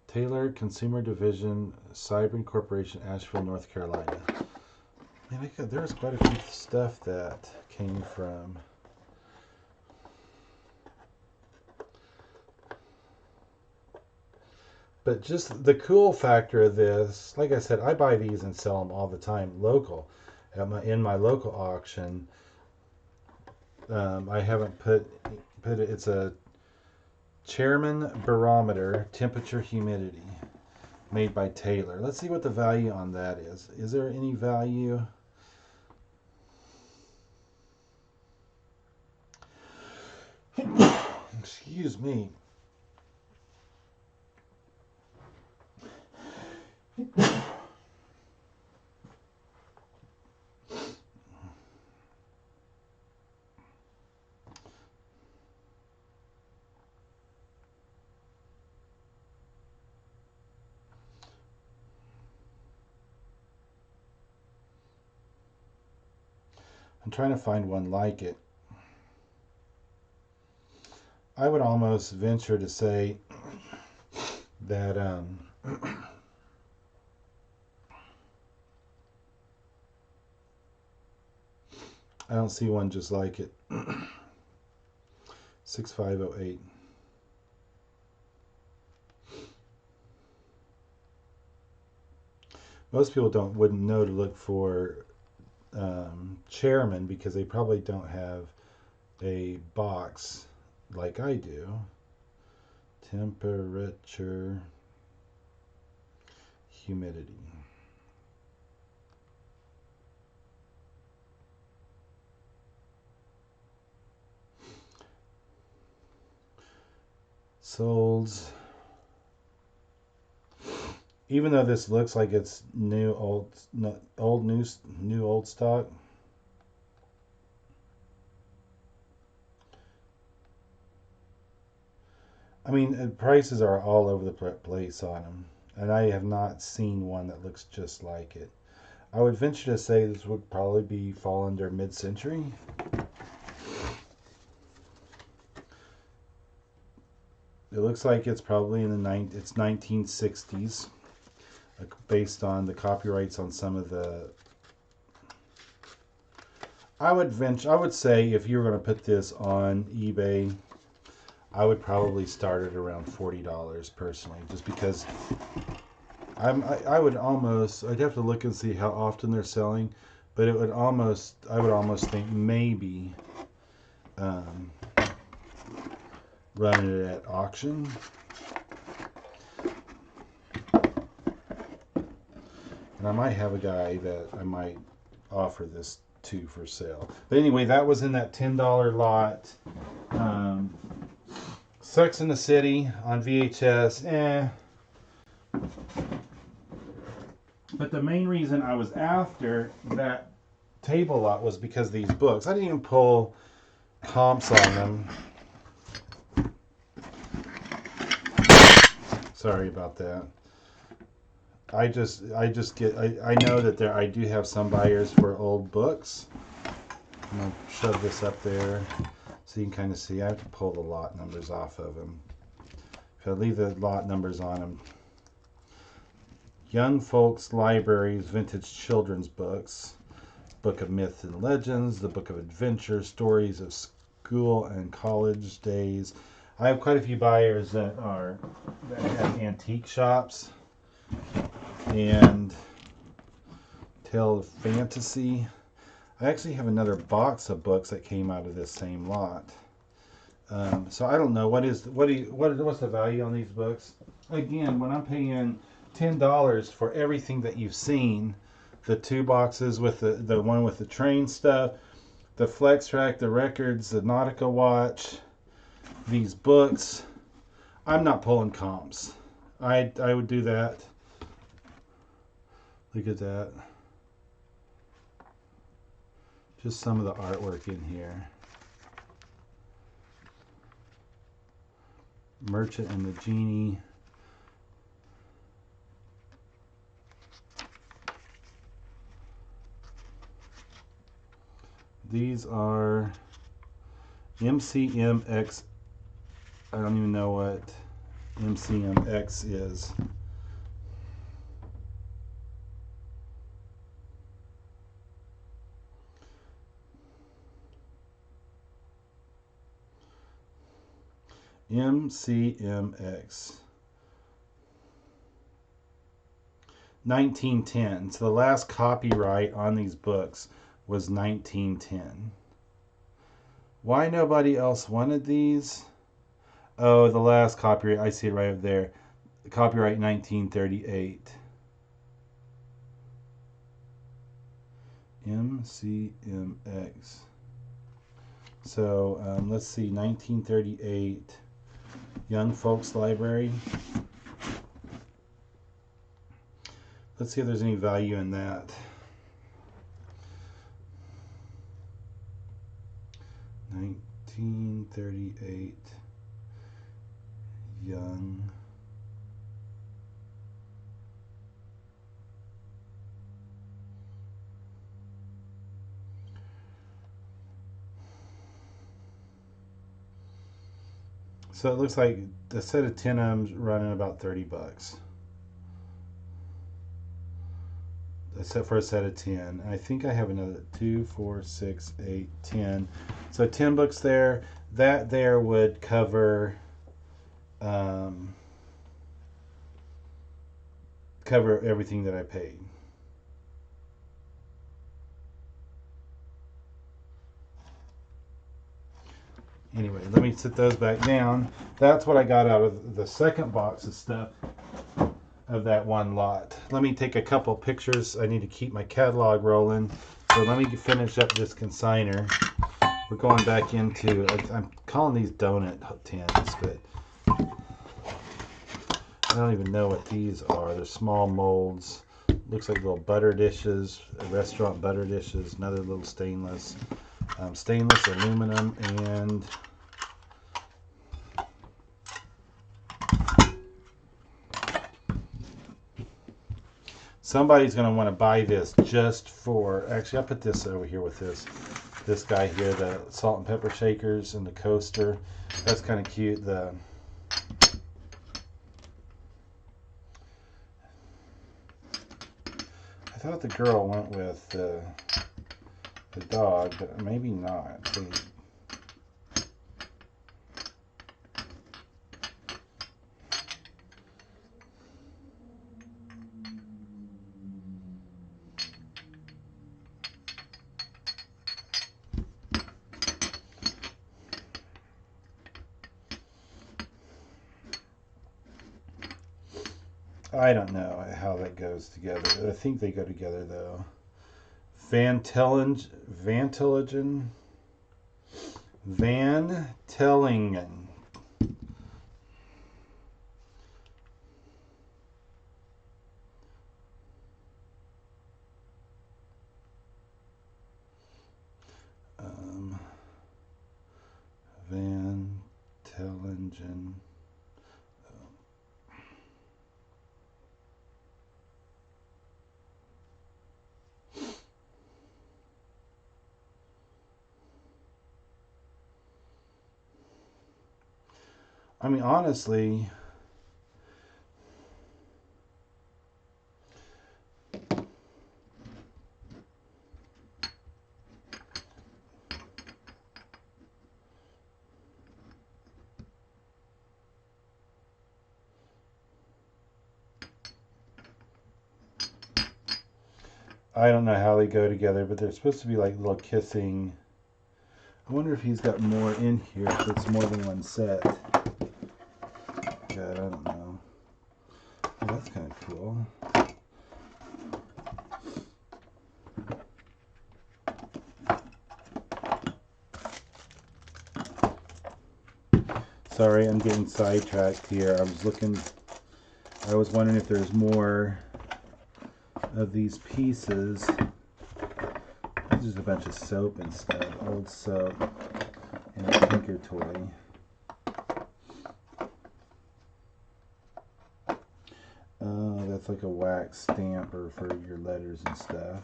Taylor Consumer Division, Cybern Corporation, Asheville, North Carolina. Man, there's quite a few stuff that came from. But just the cool factor of this, like I said, I buy these and sell them all the time local. In my local auction, I haven't put it. It's a Chairman barometer, temperature, humidity, made by Taylor. Let's see what the value on that is. Is there any value? Excuse me. I'm trying to find one like it. I would almost venture to say that I don't see one just like it. 6508. most people wouldn't know to look for chairman because they probably don't have a box like I do. Temperature, humidity. Solds. Even though this looks like it's new, old, new, old stock. I mean, prices are all over the place on them, and I have not seen one that looks just like it. I would venture to say this would probably fall under mid-century. It looks like it's probably in it's 1960s, based on the copyrights on some of the. I would say if you were going to put this on eBay, I would probably start at around $40 personally, just because I'd have to look and see how often they're selling, but I would almost think maybe running it at auction. And I might have a guy that I might offer this to for sale. But anyway, that was in that $10 lot. Sex in the City on VHS. But the main reason I was after that table lot was because of these books. I didn't even pull comps on them. Sorry about that. I know that I do have some buyers for old books. I'm going to shove this up there so you can kind of see. I have to pull the lot numbers off of them. If I leave the lot numbers on them. Young Folks Libraries Vintage Children's Books. Book of Myths and Legends. The Book of Adventure. Stories of School and College Days. I have quite a few buyers that have antique shops. And Tale of Fantasy. I actually have another box of books that came out of this same lot. So I don't know what's the value on these books. Again, when I'm paying $10 for everything that you've seen, the two boxes with the one with the train stuff, the flex track, the records, the Nautica watch, these books, I'm not pulling comps. I would do that. Look at that. Just some of the artwork in here. Merchant and the Genie. These are MCMX. I don't even know what MCMX is. MCMX 1910. So the last copyright on these books was 1910. Why nobody else wanted these? Oh, the last copyright, I see it right up there. Copyright 1938. MCMX. So let's see, 1938, Young Folks Library. Let's see if there's any value in that. $1938, Young. So it looks like a set of 10 of them's running about $30. Except for a set of 10. I think I have another 2, 4, 6, 8, 10. So 10 books there. That there would cover cover everything that I paid. Anyway, let me sit those back down. That's what I got out of the second box of stuff of that one lot. Let me take a couple pictures. I need to keep my catalog rolling. So let me finish up this consigner. We're going back into, I'm calling these donut tins, but I don't even know what these are. They're small molds. Looks like little butter dishes, restaurant butter dishes, another little stainless. Stainless, aluminum, and somebody's going to want to buy this just for, actually I'll put this over here with this guy here, the salt and pepper shakers and the coaster. That's kind of cute. I thought the girl went with the dog, but maybe not. I don't know how that goes together. I think they go together though. Van Tellingen. Van Tellingen. I mean, honestly, I don't know how they go together, but they're supposed to be like little kissing. I wonder if he's got more in here, if it's more than one set. God, I don't know. Oh, that's kind of cool. Sorry, I'm getting sidetracked here. I was wondering if there's more of these pieces. This is a bunch of soap and stuff, old soap, and a Tinker toy. Oh, that's like a wax stamper for your letters and stuff.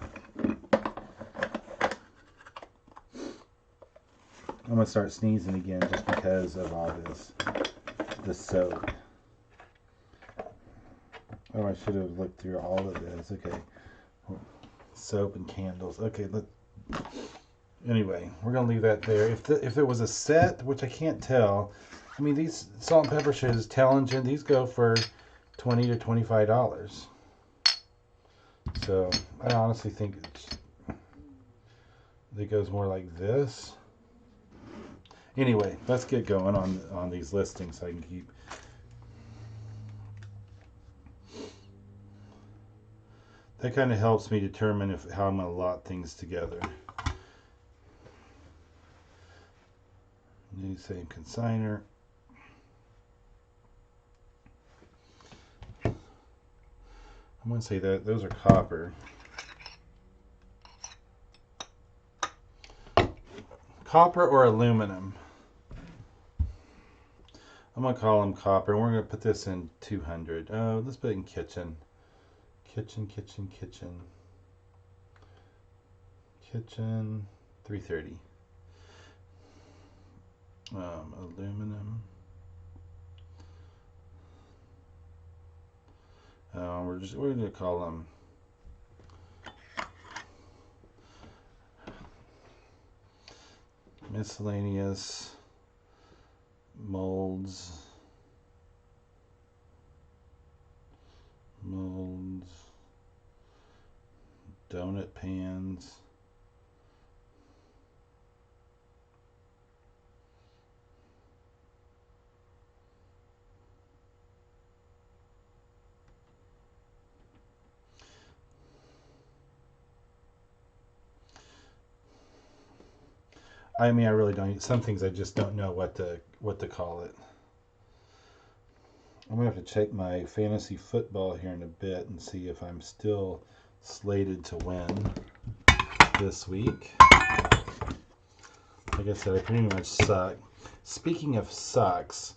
I'm gonna start sneezing again just because of all this soap. Oh, I should have looked through all of this. Okay, soap and candles. Okay, anyway, we're gonna leave that there. If it was a set, which I can't tell, I mean these salt and pepper shakers, Tellingen, these go for $20 to $25. So I honestly think it goes more like this. Anyway, let's get going on these listings so I can keep. That kind of helps me determine how I'm going to lot things together. New same consigner. I'm going to say that those are copper. Copper or aluminum. I'm going to call them copper. We're going to put this in 200. Oh, let's put it in kitchen. Kitchen, 330. Aluminum. We're gonna call them miscellaneous molds. Donut pans, I mean, I really don't. Some things I just don't know what to call it. I'm gonna have to check my fantasy football here in a bit and see if I'm still slated to win this week. Like I said, I pretty much suck. Speaking of sucks,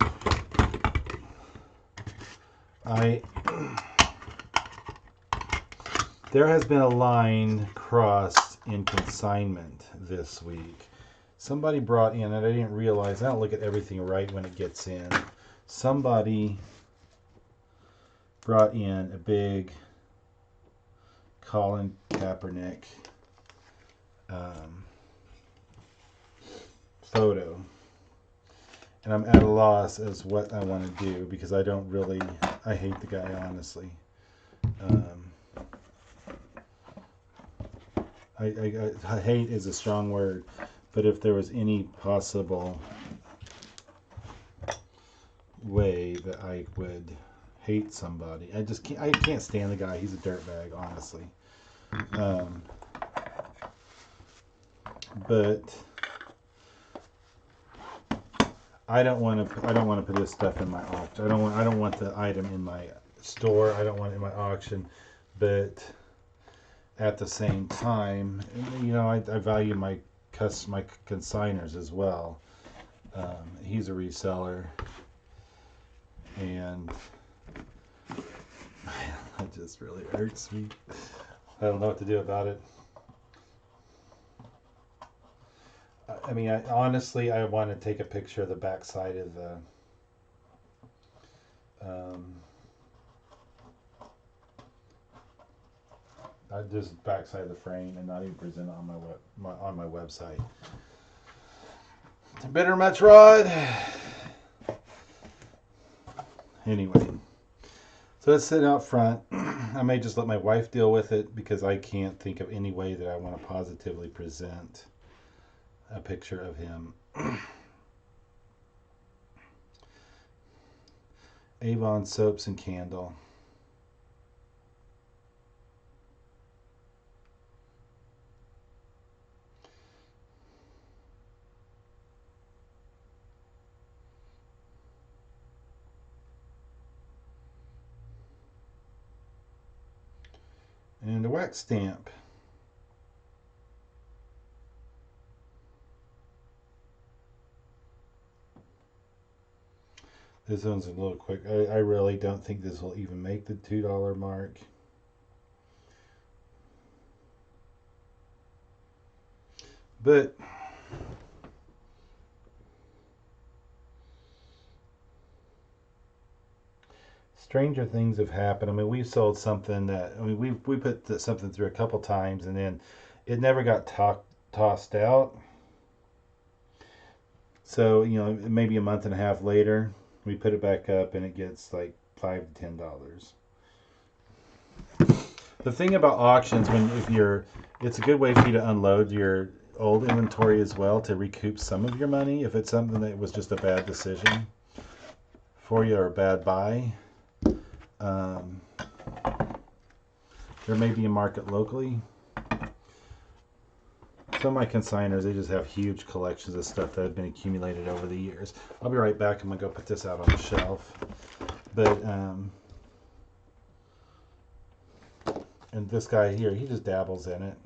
there has been a line crossed in consignment this week. Somebody brought in, and I didn't realize, I don't look at everything right when it gets in. Somebody brought in a big Colin Kaepernick photo. And I'm at a loss as what I want to do because I hate the guy, honestly. I hate is a strong word, but if there was any possible way that I would hate somebody, I can't stand the guy. He's a dirtbag, honestly. But I don't want to put this stuff in my auction. I don't want the item in my store. I don't want it in my auction. But at the same time, I value my consigners as well. He's a reseller, and it just really irks me. I don't know what to do about it. I mean, honestly, I want to take a picture of the backside of the just backside of the frame and not even present it on my website. It's a bitter much, Rod. Anyway, so it's sitting out front. I may just let my wife deal with it because I can't think of any way that I want to positively present a picture of him. Avon soaps and candle. And a wax stamp. This one's a little quick. I really don't think this will even make the $2 mark. But stranger things have happened. I mean, we sold something that, we put something through a couple times and then it never got tossed out. So, maybe a month and a half later, we put it back up and it gets like $5 to $10. The thing about auctions, it's a good way for you to unload your old inventory as well to recoup some of your money if it's something that was just a bad decision for you or a bad buy. There may be a market locally. Some of my consigners, they just have huge collections of stuff that have been accumulated over the years. I'll be right back. I'm going to go put this out on the shelf. But, and this guy here, he just dabbles in it.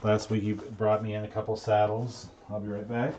Last week he brought me in a couple saddles. I'll be right back.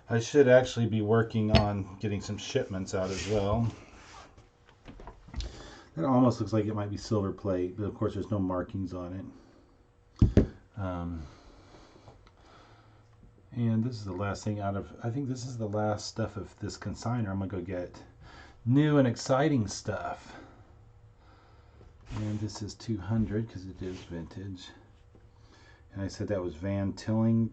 I should actually be working on getting some shipments out as well. It almost looks like it might be silver plate, but of course there's no markings on it. And this is the last thing out of, I think this is the last stuff of this consigner. I'm going to go get new and exciting stuff. And this is 200 because it is vintage. And I said that was Van Tillingen.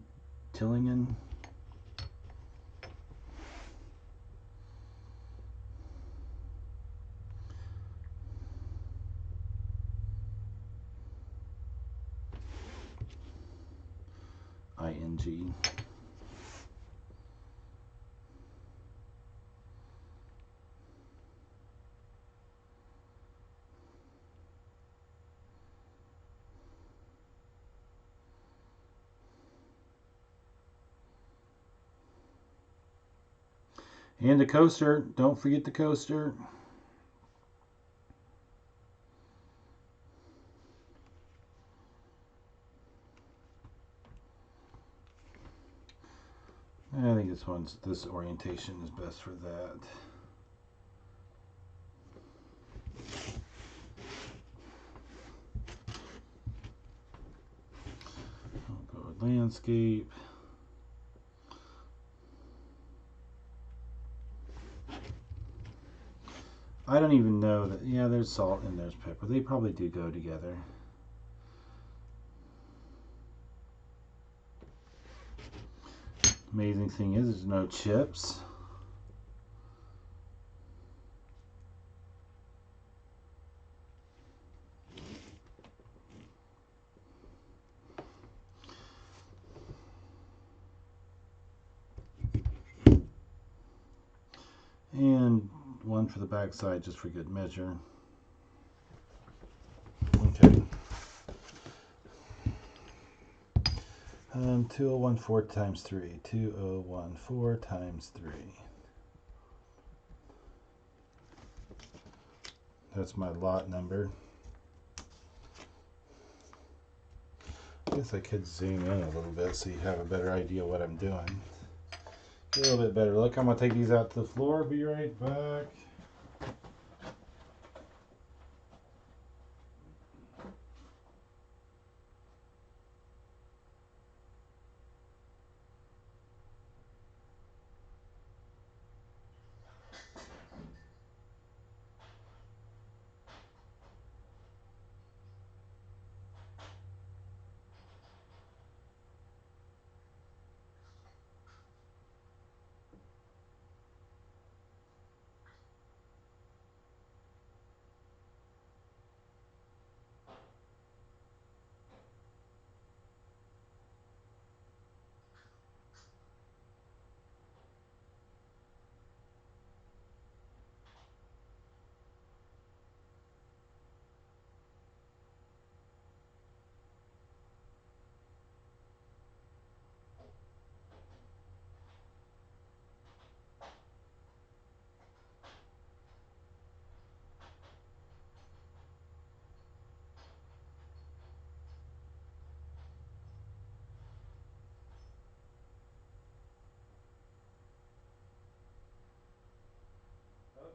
ING. And the coaster. Don't forget the coaster. I think this orientation is best for that. I'll go with landscape. I don't even know that, yeah, there's salt and there's pepper. They probably do go together. Amazing thing is there's no chips. And one for the back side just for good measure. Okay. 2014 times 3. 2014 times 3. That's my lot number. I guess I could zoom in a little bit so you have a better idea what I'm doing. Get a little bit better look. I'm going to take these out to the floor. Be right back.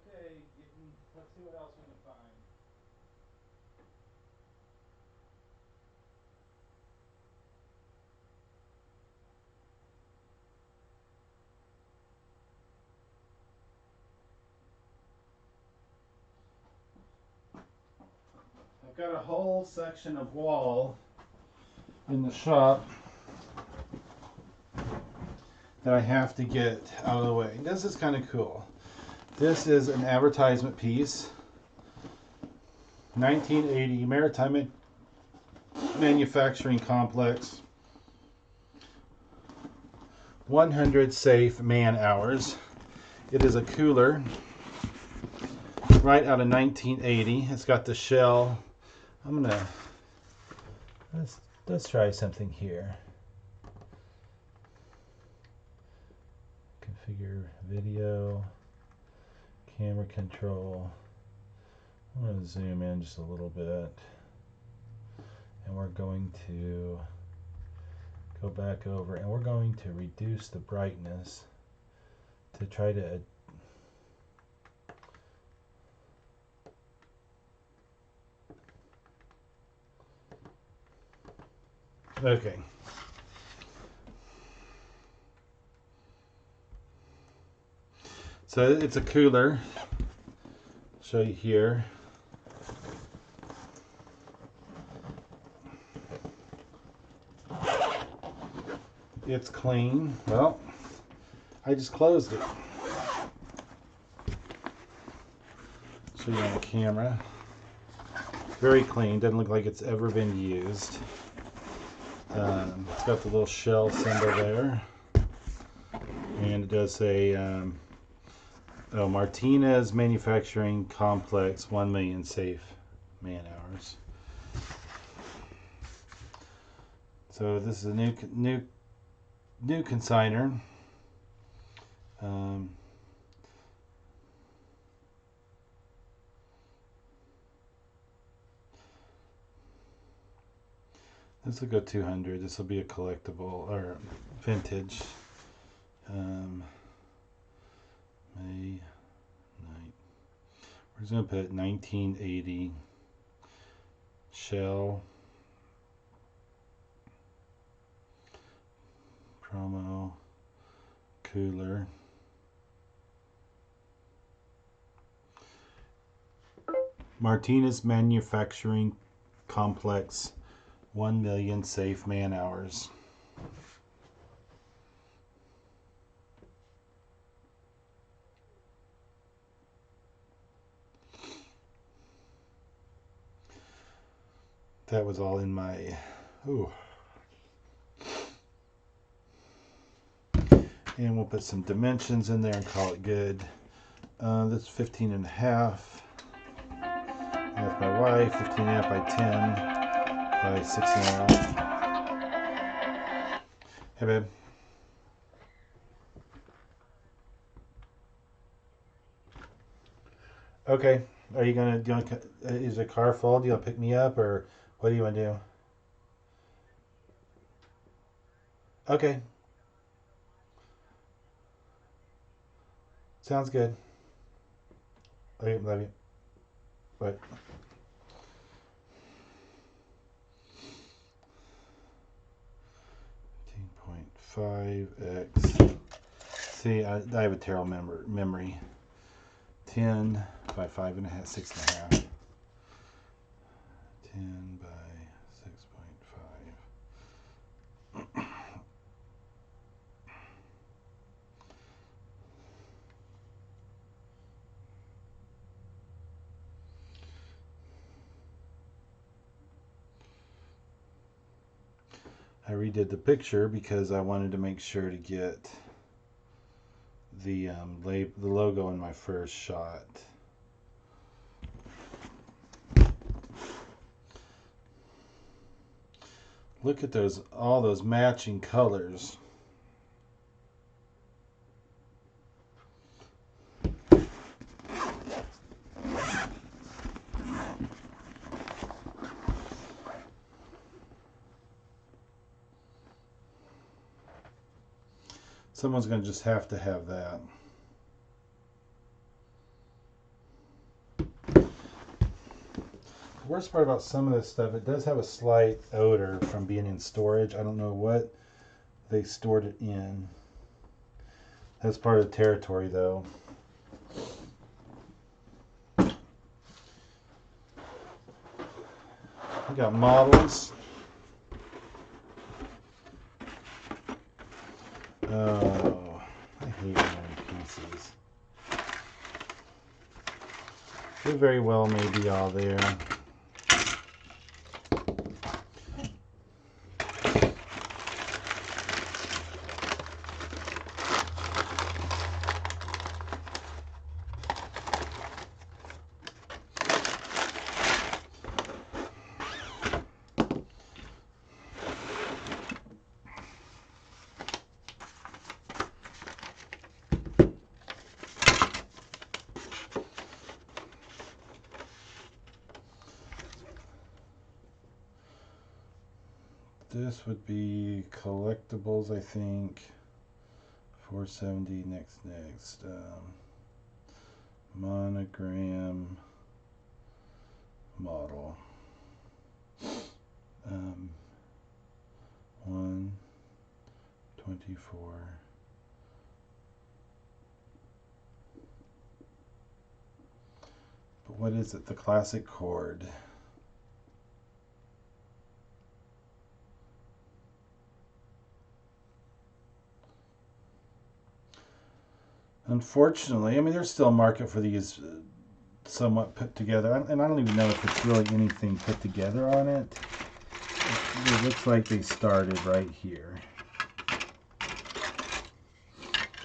Okay, let's see what else we can find. I've got a whole section of wall in the shop that I have to get out of the way. This is kind of cool. This is an advertisement piece. 1980 Maritime Manufacturing Complex. 100 safe man hours. It is a cooler right out of 1980. It's got the shell. I'm gonna let's try something here. Configure video, camera control. I'm going to zoom in just a little bit, and we're going to go back over and we're going to reduce the brightness to try to Okay. So it's a cooler. I'll show you here. It's clean. Well, I just closed it. Show you on the camera. Very clean. Doesn't look like it's ever been used. It's got the little shell symbol there. And it does say Martinez Manufacturing Complex, 1 million safe man hours. So this is a new consigner. This will go 200. This will be a collectible or vintage. May 9. We're just going to put 1980 shell promo cooler. Martinez Manufacturing Complex, 1 million safe man hours. That was all in my, ooh. And we'll put some dimensions in there and call it good. That's 15 and a half. That's my wife, 15 and a half by 10 by 6 and a half. Hey, babe. Okay. Are you gonna? Is the car full? Do you want to pick me up, or what do you want to do? Okay. Sounds good. Okay, love you. Bye. 15.5x. See, I have a terrible memory. 10 by 5 and a half, 6 and a half. 10 by 6.5. I redid the picture because I wanted to make sure to get the logo in my first shot. Look at all those matching colors. Someone's going to just have to have that. The worst part about some of this stuff, it does have a slight odor from being in storage. I don't know what they stored it in. That's part of the territory, though. We got models. Oh, I hate wearing pieces. They very well may be all there. This would be collectibles, I think. 470 next. Monogram model. D4. But what is it? The classic chord. Unfortunately, I mean, there's still a market for these somewhat put together, and I don't even know if it's really anything put together on it. It looks like they started right here.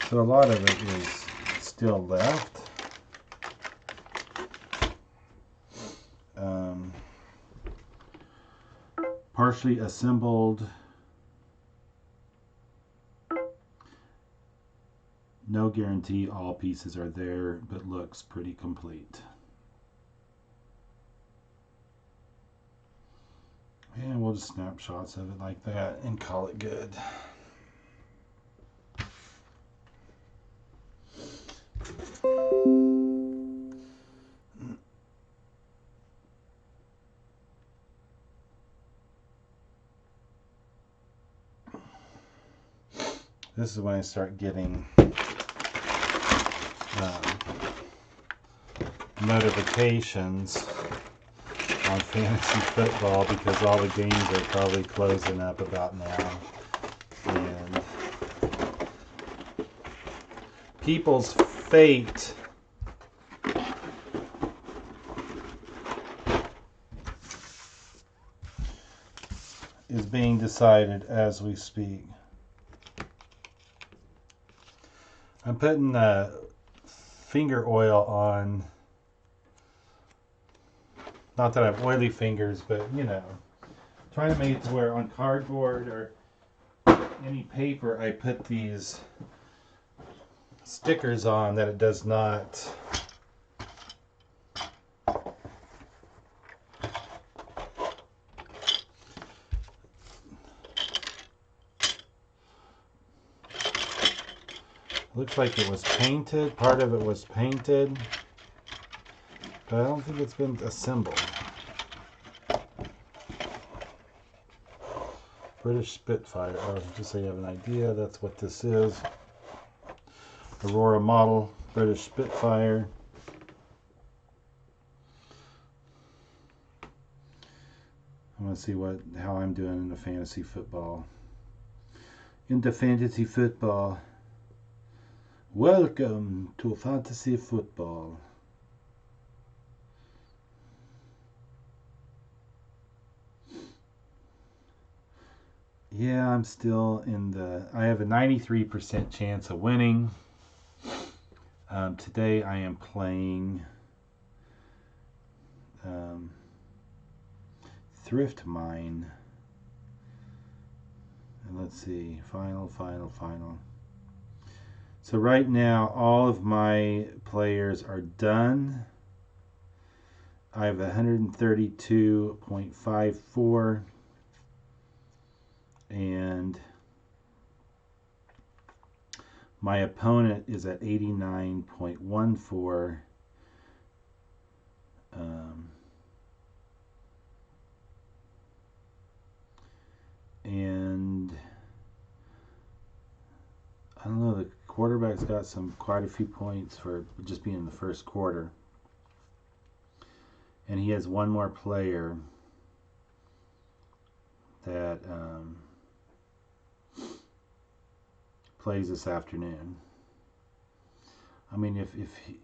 So a lot of it is still left. Partially assembled. No guarantee all pieces are there, but looks pretty complete. And we'll just snapshots of it like that and call it good. This is when I start getting notifications on fantasy football because all the games are probably closing up about now. And people's fate is being decided as we speak. I'm putting finger oil on. Not that I have oily fingers, but you know, trying to make it to where on cardboard or any paper I put these stickers on that it does not looks like it was painted. Part of it was painted, but I don't think it's been assembled. British Spitfire. Oh, just so you have an idea, that's what this is. Aurora model, British Spitfire. I want to see how I'm doing in the fantasy football. Into fantasy football. Welcome to fantasy football. Yeah, I'm still in I have a 93% chance of winning. Today I am playing Thrift Mine. And let's see, final. So right now all of my players are done. I have 132.54 and my opponent is at 89.14. And I don't know, the quarterback's got quite a few points for just being in the first quarter. And he has one more player that plays this afternoon. I mean,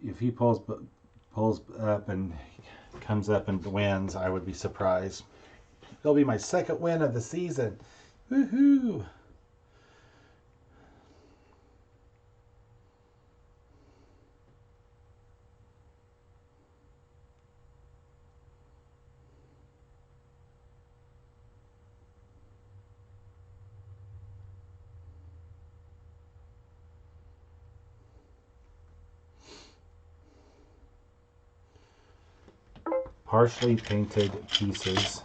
if he pulls up and comes up and wins, I would be surprised. It'll be my second win of the season. Woohoo! Partially painted pieces,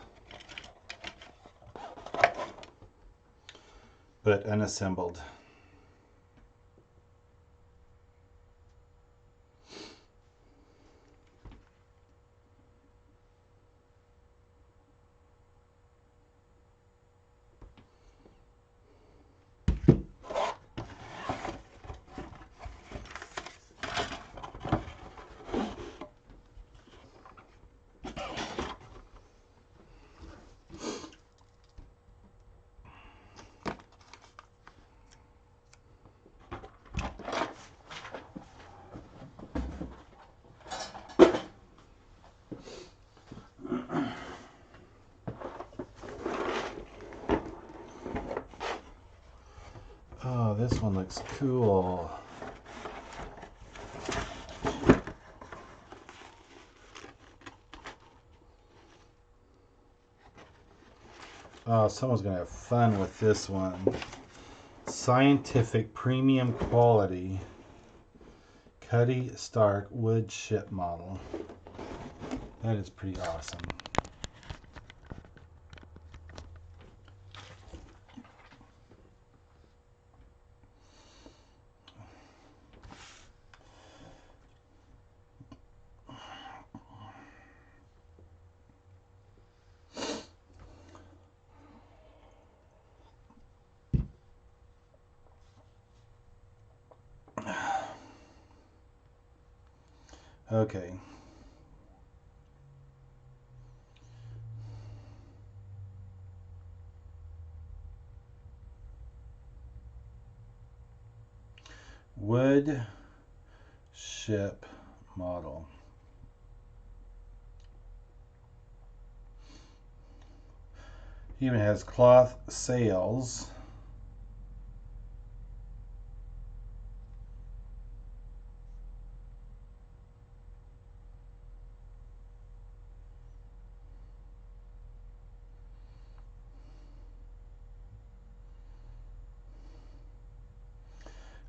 but unassembled. this one looks cool. Oh, someone's going to have fun with this one. Scientific premium quality Cuddy Stark wood ship model. That is pretty awesome. Okay. Wood ship model. He even has cloth sails.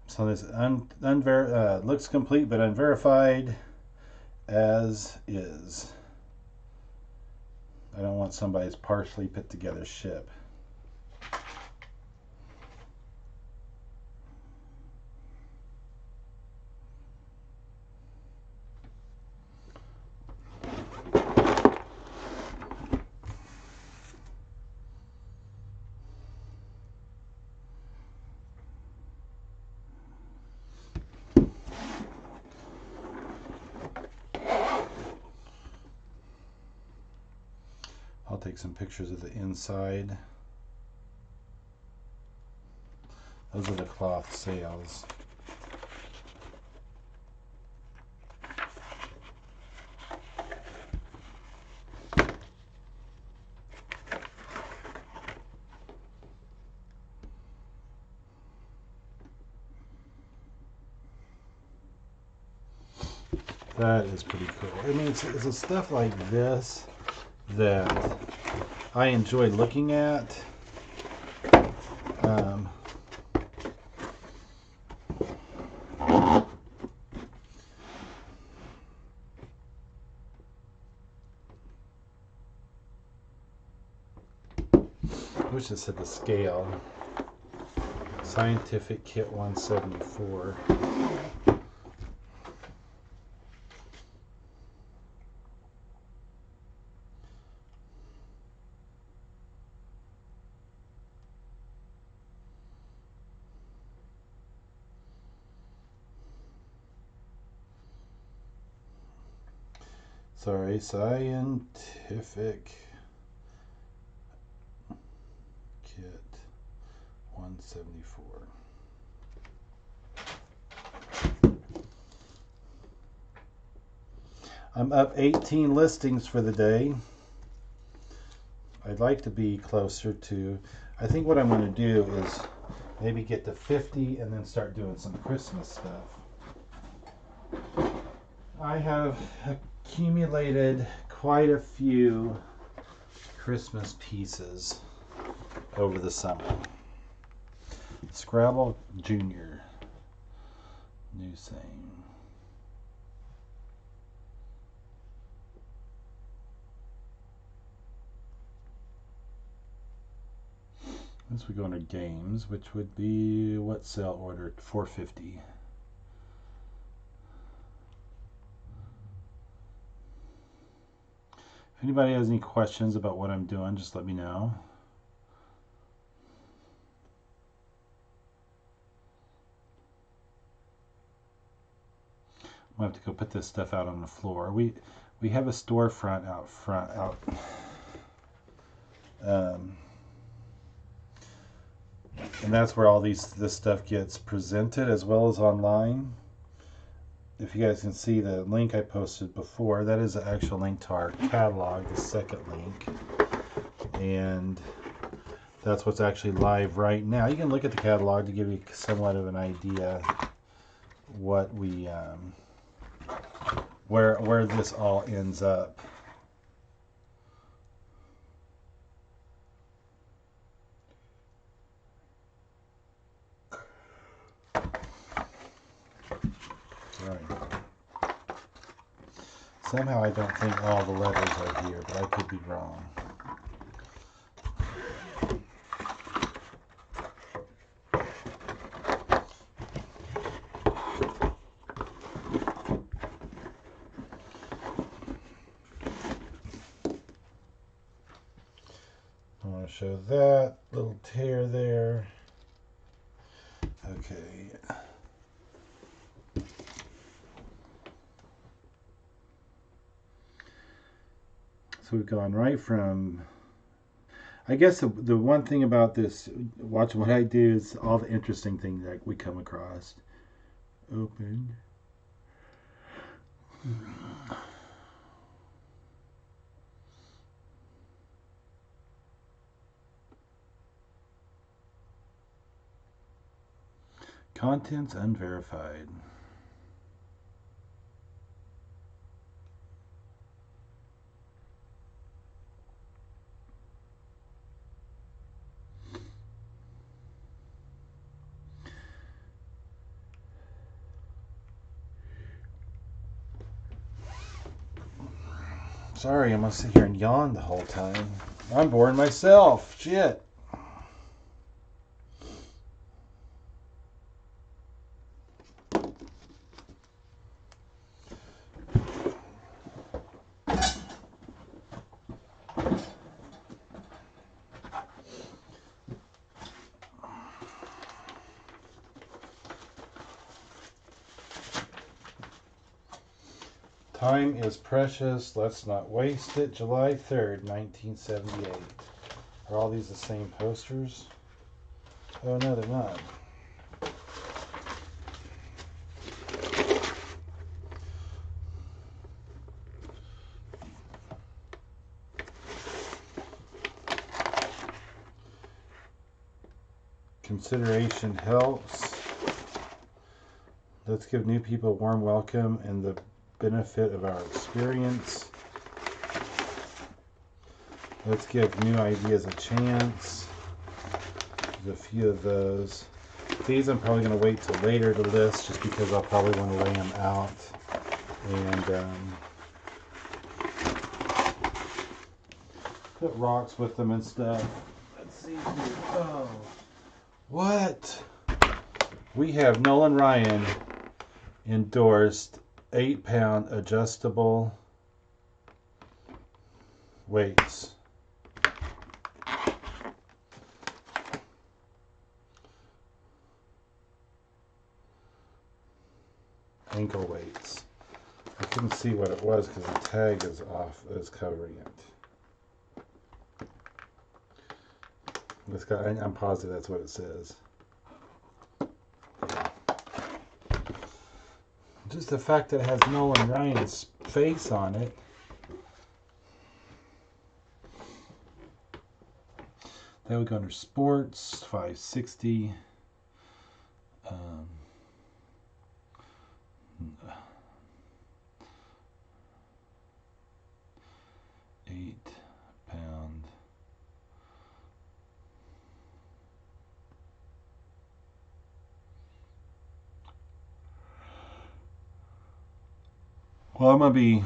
So this looks complete but unverified as is. I don't want somebody's partially put together ship. I'll take some pictures of the inside. Those are the cloth sails. That is pretty cool. I mean, it's the stuff like this that I enjoy looking at. I wish it said the scale. Scientific Kit 174. Sorry, Scientific Kit 174. I'm up 18 listings for the day. I'd like to be closer to, I think what I'm going to do is maybe get to 50 and then start doing some Christmas stuff. I have accumulated quite a few Christmas pieces over the summer. Scrabble Junior. New saying. Once we go into games, which would be what sale order? 450. If anybody has any questions about what I'm doing, just let me know. I'm gonna have to go put this stuff out on the floor. We have a storefront out front and that's where all this stuff gets presented, as well as online. If you guys can see the link I posted before, that is the actual link to our catalog, the second link. And That's what's actually live right now. You can look at the catalog to give you somewhat of an idea what we where this all ends up. Right. Somehow I don't think all the letters are here, but I could be wrong. I want to show that little tear there. Okay. So we've gone right from, I guess the one thing about this, watching what I do, is all the interesting things that we come across. Open. Contents unverified. Sorry, I'm gonna sit here and yawn the whole time. I'm boring myself. Shit. Time is precious. Let's not waste it. July 3rd, 1978. Are all these the same posters? Oh, no, they're not. Consideration helps. Let's give new people a warm welcome and the benefit of our experience. Let's give new ideas a chance. There's a few of those. These I'm probably going to wait till later to list just because I'll probably want to lay them out. And put rocks with them and stuff. Let's see here. Oh. What? We have Nolan Ryan endorsed 8-pound adjustable weights. Ankle weights. I couldn't see what it was because the tag is off, is covering it. This guy, I'm positive that's what it says. Just the fact that it has Nolan Ryan's face on it. That would go under sports, 560. 8-pound. Well, I'm going to be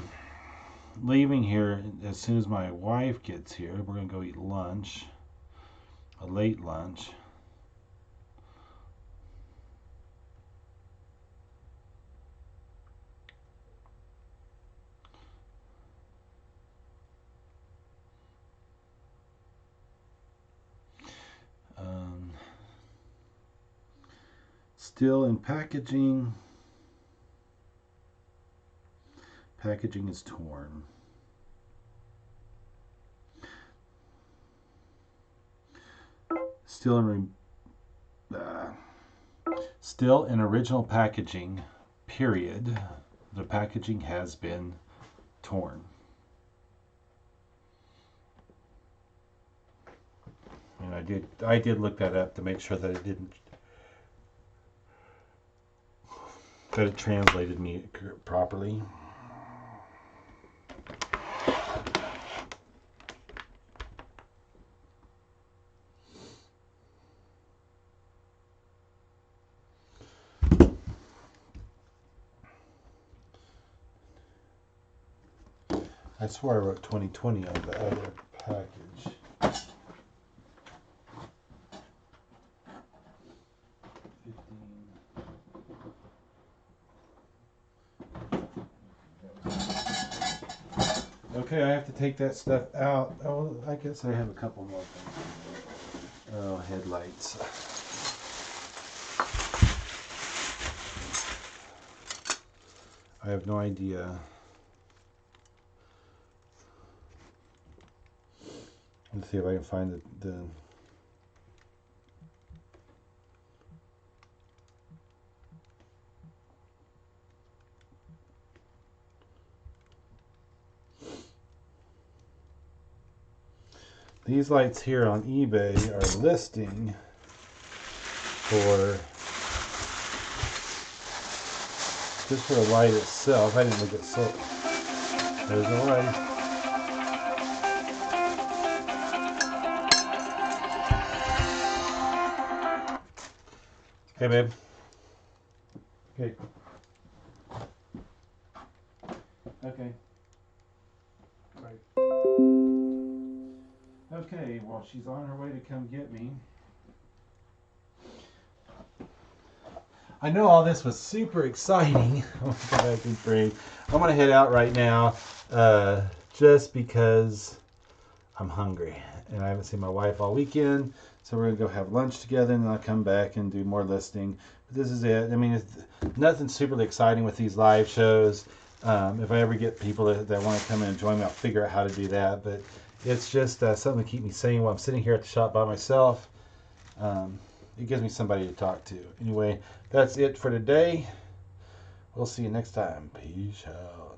leaving here as soon as my wife gets here. We're going to go eat lunch, a late lunch. Still in packaging. Packaging is torn. Still in original packaging, period. The packaging has been torn. And I did look that up to make sure that it translated me properly. I swore I wrote 2020 on the other package. 15. Okay, I have to take that stuff out. Oh, I guess I have a couple more things. Oh, headlights. I have no idea. Let's see if I can find the these lights here on eBay are listing for just for the light itself. I didn't look at so. There's the light. Hey, babe. Okay. Okay. Right. Okay, well, she's on her way to come get me. I know all this was super exciting. I'm gonna go back and breathe. I'm gonna head out right now, just because I'm hungry and I haven't seen my wife all weekend. So we're gonna go have lunch together, and then I'll come back and do more listing. But this is it. I mean, it's nothing super exciting with these live shows. If I ever get people that want to come in and join me, I'll figure out how to do that. But it's just something to keep me sane while I'm sitting here at the shop by myself. It gives me somebody to talk to. Anyway, that's it for today. We'll see you next time. Peace out.